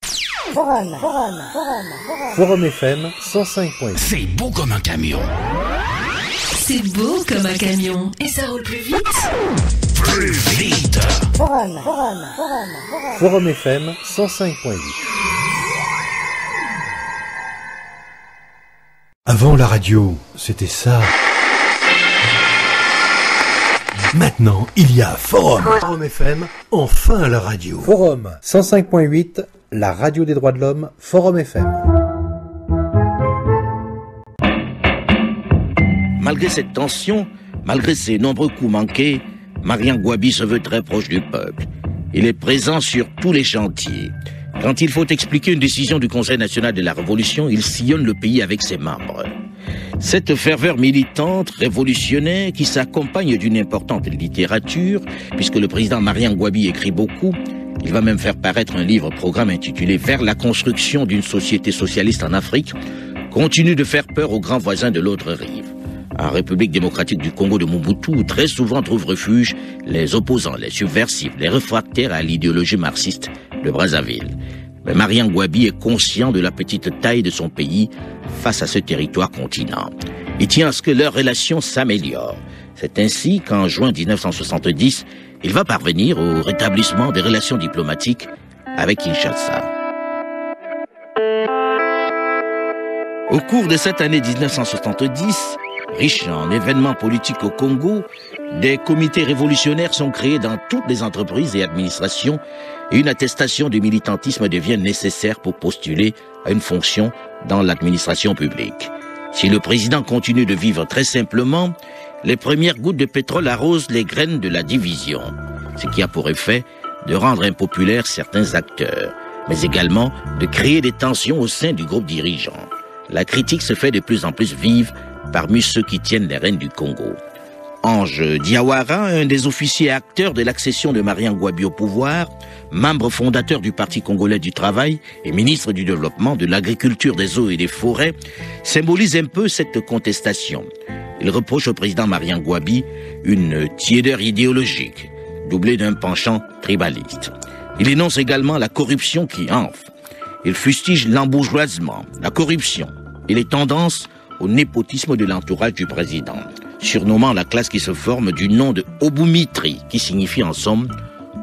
Forum FM 105.8. C'est beau comme un camion. C'est beau comme un camion. Et ça roule plus vite. Plus vite. Forum FM 105.8. Avant la radio, c'était ça. Maintenant, il y a Forum. Forum FM, enfin la radio. Forum 105.8, la radio des droits de l'homme, Forum FM. Malgré cette tension, malgré ces nombreux coups manqués, Marien Gouabi se veut très proche du peuple. Il est présent sur tous les chantiers. Quand il faut expliquer une décision du Conseil national de la Révolution, il sillonne le pays avec ses membres. Cette ferveur militante, révolutionnaire, qui s'accompagne d'une importante littérature, puisque le président Marien Gouabi écrit beaucoup, il va même faire paraître un livre-programme intitulé « Vers la construction d'une société socialiste en Afrique », continue de faire peur aux grands voisins de l'autre rive. En République démocratique du Congo de Mobutu, où très souvent trouvent refuge les opposants, les subversifs, les réfractaires à l'idéologie marxiste de Brazzaville. Mais Marien Gouabi est conscient de la petite taille de son pays face à ce territoire continent. Il tient à ce que leurs relations s'améliorent. C'est ainsi qu'en juin 1970, il va parvenir au rétablissement des relations diplomatiques avec Kinshasa. Au cours de cette année 1970, riche en événements politiques au Congo, des comités révolutionnaires sont créés dans toutes les entreprises et administrations et une attestation de militantisme devient nécessaire pour postuler à une fonction dans l'administration publique. Si le président continue de vivre très simplement, les premières gouttes de pétrole arrosent les graines de la division, ce qui a pour effet de rendre impopulaires certains acteurs, mais également de créer des tensions au sein du groupe dirigeant. La critique se fait de plus en plus vive parmi ceux qui tiennent les rênes du Congo. Ange Diawara, un des officiers acteurs de l'accession de Marien Gouabi au pouvoir, membre fondateur du Parti congolais du travail et ministre du développement, de l'agriculture, des eaux et des forêts, symbolise un peu cette contestation. Il reproche au président Marien Gouabi une tiédeur idéologique, doublée d'un penchant tribaliste. Il énonce également la corruption qui enfle. Il fustige l'embourgeoisement, la corruption et les tendances au népotisme de l'entourage du président, surnommant la classe qui se forme du nom de Obumitri, qui signifie en somme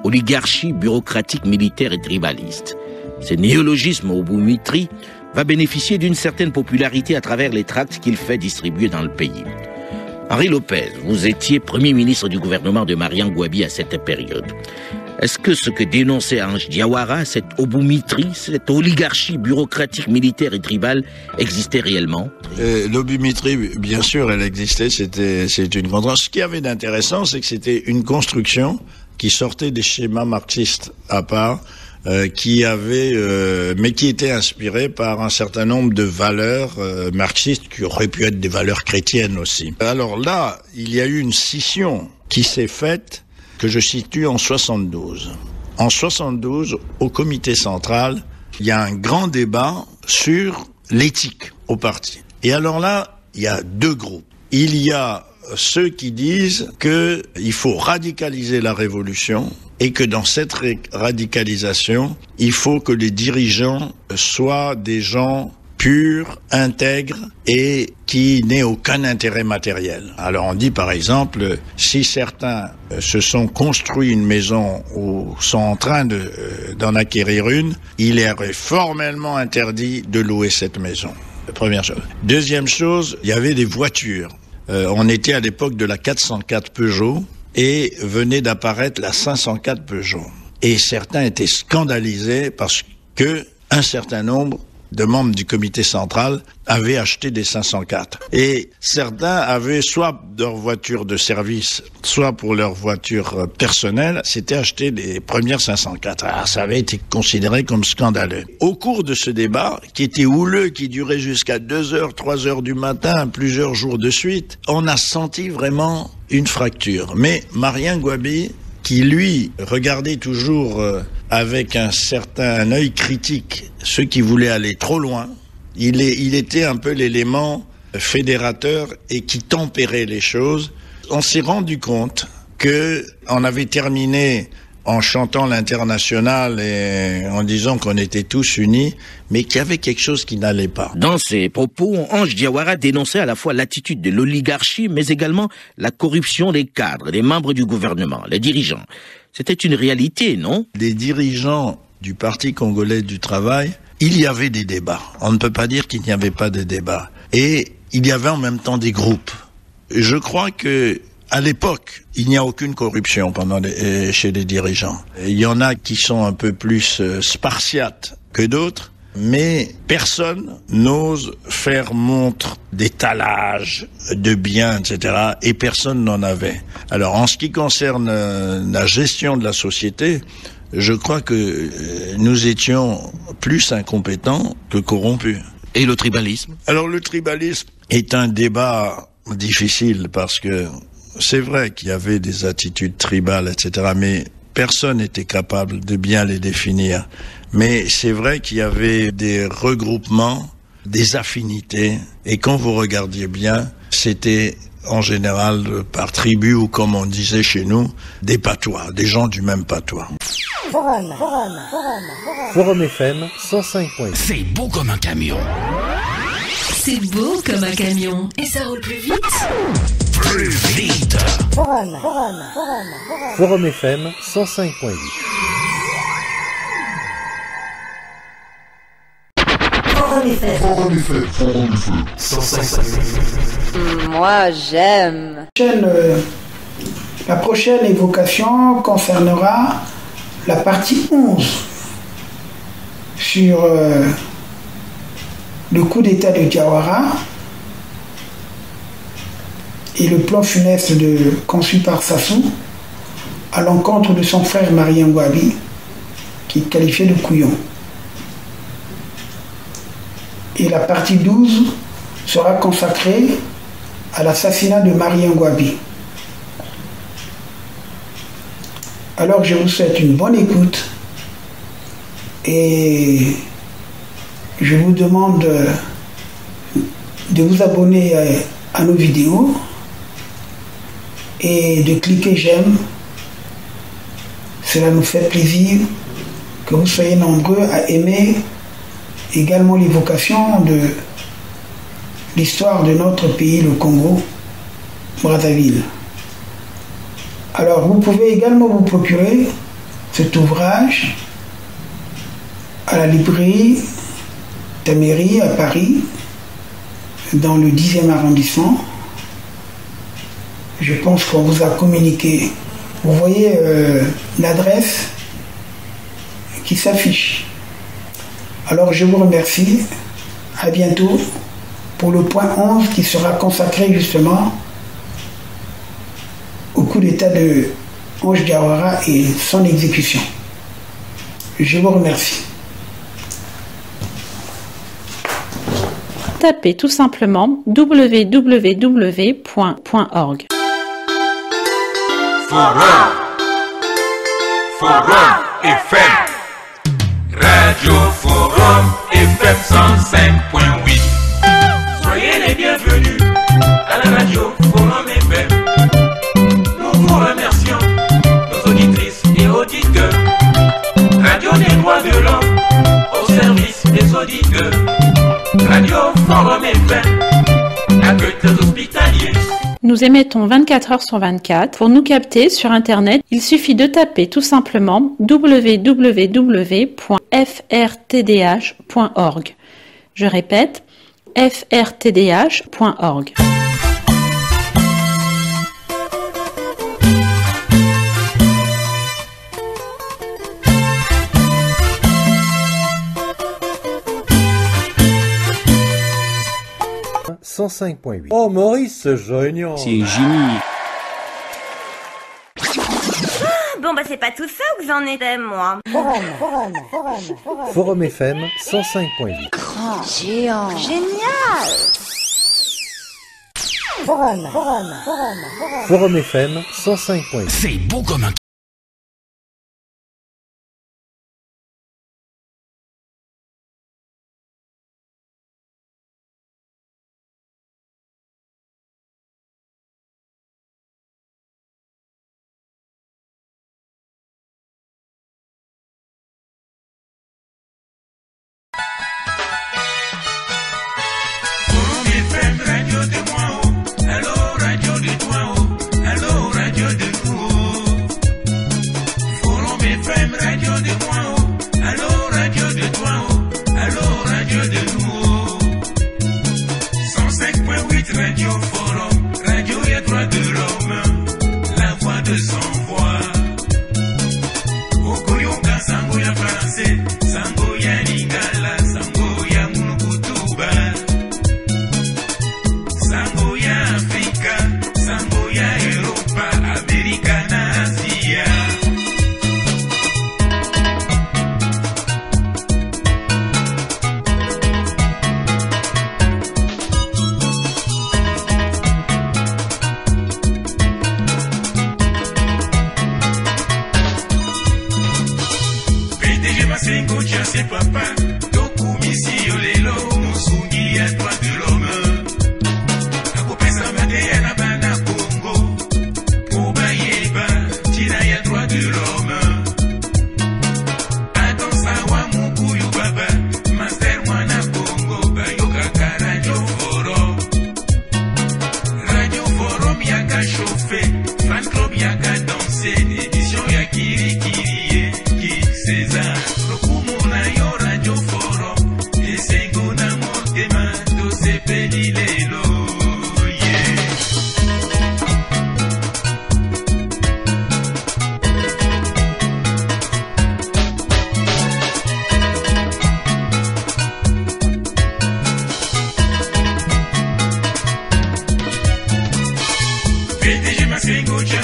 oligarchie bureaucratique, militaire et tribaliste. Ce néologisme Obumitri va bénéficier d'une certaine popularité à travers les tracts qu'il fait distribuer dans le pays. Henri Lopez, vous étiez Premier ministre du gouvernement de Marien Gouabi à cette période. Est-ce que ce que dénonçait Ange Diawara, cette Obumitri, cette oligarchie bureaucratique, militaire et tribale, existait réellement? L'Obumitri, bien sûr, elle existait, c'est une contrainte. Ce qu'il y avait d'intéressant, c'est que c'était une construction qui sortait des schémas marxistes à part, mais qui était inspirée par un certain nombre de valeurs marxistes qui auraient pu être des valeurs chrétiennes aussi. Alors là, il y a eu une scission qui s'est faite, que je situe en 72. En 72, au comité central, il y a un grand débat sur l'éthique au parti. Et alors là, il y a deux groupes. Il y a ceux qui disent qu'il faut radicaliser la révolution et que dans cette radicalisation, il faut que les dirigeants soient des gens purs, intègres et qui n'aient aucun intérêt matériel. Alors on dit par exemple, si certains se sont construits une maison ou sont en train d'en acquérir une, il est formellement interdit de louer cette maison. Première chose. Deuxième chose, il y avait des voitures. On était à l'époque de la 404 Peugeot et venait d'apparaître la 504 Peugeot. Et certains étaient scandalisés parce que un certain nombre de membres du comité central avaient acheté des 504. Et certains avaient soit leur voiture de service, soit pour leur voiture personnelle, s'étaient acheté les premières 504. Alors, ça avait été considéré comme scandaleux. Au cours de ce débat, qui était houleux, qui durait jusqu'à 2h, 3h du matin, plusieurs jours de suite, on a senti vraiment une fracture. Mais Marien Gouabi, qui lui regardait toujours avec un œil critique ceux qui voulaient aller trop loin, il était un peu l'élément fédérateur et qui tempérait les choses. On s'est rendu compte que on avait terminé en chantant l'Internationale et en disant qu'on était tous unis, mais qu'il y avait quelque chose qui n'allait pas. Dans ses propos, Ange Diawara dénonçait à la fois l'attitude de l'oligarchie, mais également la corruption des cadres, des membres du gouvernement, les dirigeants. C'était une réalité, non? Les dirigeants du Parti congolais du travail, il y avait des débats. On ne peut pas dire qu'il n'y avait pas de débats. Et il y avait en même temps des groupes. Je crois que à l'époque, il n'y a aucune corruption chez les dirigeants. Il y en a qui sont un peu plus spartiates que d'autres, mais personne n'ose faire montre d'étalage de biens, etc. Et personne n'en avait. Alors, en ce qui concerne la gestion de la société, je crois que nous étions plus incompétents que corrompus. Et le tribalisme? Alors, le tribalisme est un débat difficile parce que c'est vrai qu'il y avait des attitudes tribales, etc., mais personne n'était capable de bien les définir. Mais c'est vrai qu'il y avait des regroupements, des affinités, et quand vous regardiez bien, c'était en général par tribu ou comme on disait chez nous, des patois, des gens du même patois. Forum FM 105.8. C'est beau comme un camion. C'est beau comme un camion. Et ça roule plus vite. Plus vite. Forum FM 105.8. Forum FM. 105.8. Moi, j'aime. La prochaine évocation concernera la partie 11 sur le coup d'État de Diawara et le plan funeste conçu par Sassou à l'encontre de son frère Marien Gouabi, qui est qualifié de couillon. Et la partie 12 sera consacrée à l'assassinat de Marien Gouabi. Alors je vous souhaite une bonne écoute et je vous demande de vous abonner à nos vidéos et de cliquer j'aime. Cela nous fait plaisir que vous soyez nombreux à aimer également l'évocation de l'histoire de notre pays, le Congo, Brazzaville. Alors vous pouvez également vous procurer cet ouvrage à la librairie Taméry à Paris, dans le 10e arrondissement. Je pense qu'on vous a communiqué. Vous voyez l'adresse qui s'affiche. Alors je vous remercie. À bientôt pour le point 11 qui sera consacré justement au coup d'État de Ange Diawara et son exécution. Je vous remercie. Tapez tout simplement www.org. Forum FM. Radio Forum FM 105.8. Soyez les bienvenus à la radio Forum FM. Nous vous remercions, nos auditrices et auditeurs. Radio des droits de l'homme au service des auditeurs. Radio Forum FM, accueille les hospitaliers. Nous émettons 24 heures sur 24. Pour nous capter sur Internet, il suffit de taper tout simplement www.frtdh.org. Je répète, frtdh.org. Oh Maurice, génial. C'est génie. Bon, bah, c'est pas tout ça que j'en étais, moi. Forum FM 105.8. Grand, géant, génial. Forum FM 105.8. C'est beau comme un...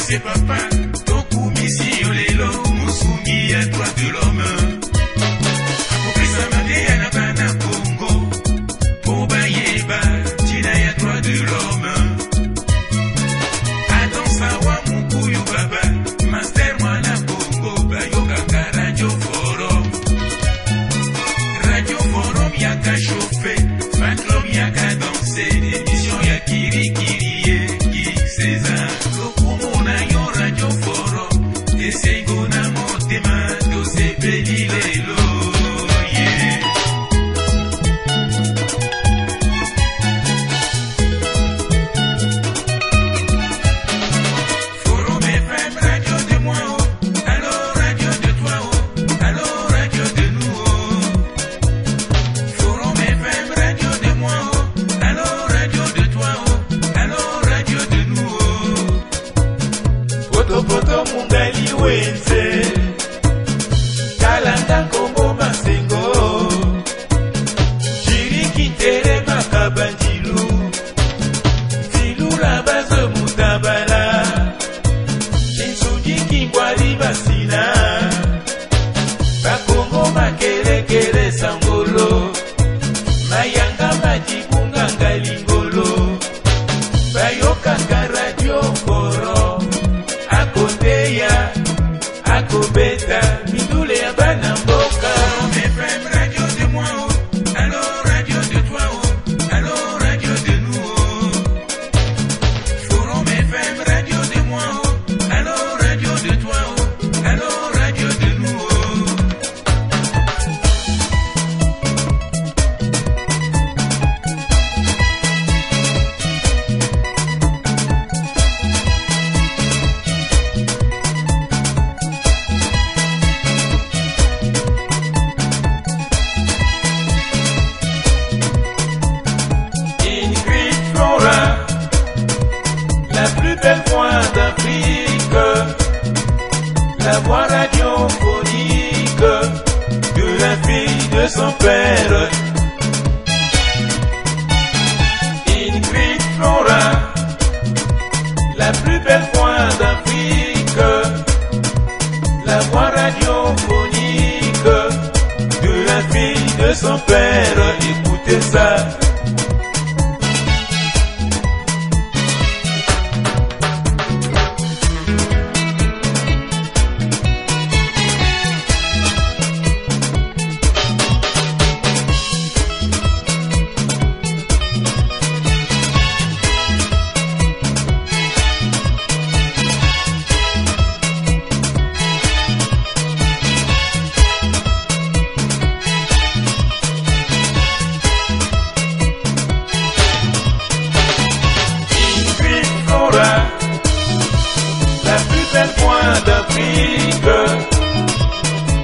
c'est papa, Toku Missi Olelo, Musungi à droit de l'homme. Après ça m'a dit à la bana Congo, pour Bayeba, Tina à droit de l'homme. Attends Sawa Mukuyu Baba, Master Mwana Congo, Bayoka Radio Forum. Radio Forum yaka chauffé, Fatlom yaka dansé, émission ya Kiri Kiri, Geek César. Radio Forum, et c'est Gona Motema, Dosé Béli Lelo, yeah. Forum FM, radio de moi, oh. Alors radio de toi, oh. Alors radio de nous, oh. Forum FM, radio de moi, oh. Alors radio de toi, oh. Alors radio de nous, oh. Poto mungali wenze Kalanda Kombo Masengo Chiriki tere makabandilu Filura bazo mutabala Insuji kingwali basina Bakongo makelekele sangolo Mayanga majibunga ngalingolo Bayokanga radio Forum Akoteya, Akobeta, Midule ya Banamboka. FM, radio de moi, oh. Alors radio de toi, oh. Alors radio de nous, oh. Forum FM, radio de moi, oh. Alors radio de toi, oh. Alors radio de nous, oh. Belle voix d'Afrique, la voix radiophonique de la fille de son père. Ingrid Flora, la plus belle voix d'Afrique, la voix radiophonique de la fille de son père. Écoutez ça.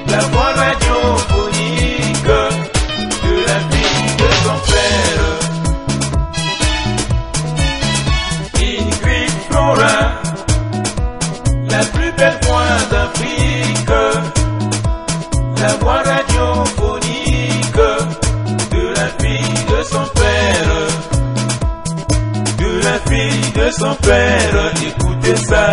La voix radiophonique de la fille de son père. Ingrid Flora, la plus belle voix d'Afrique, la voix radiophonique de la fille de son père. De la fille de son père, écoutez ça.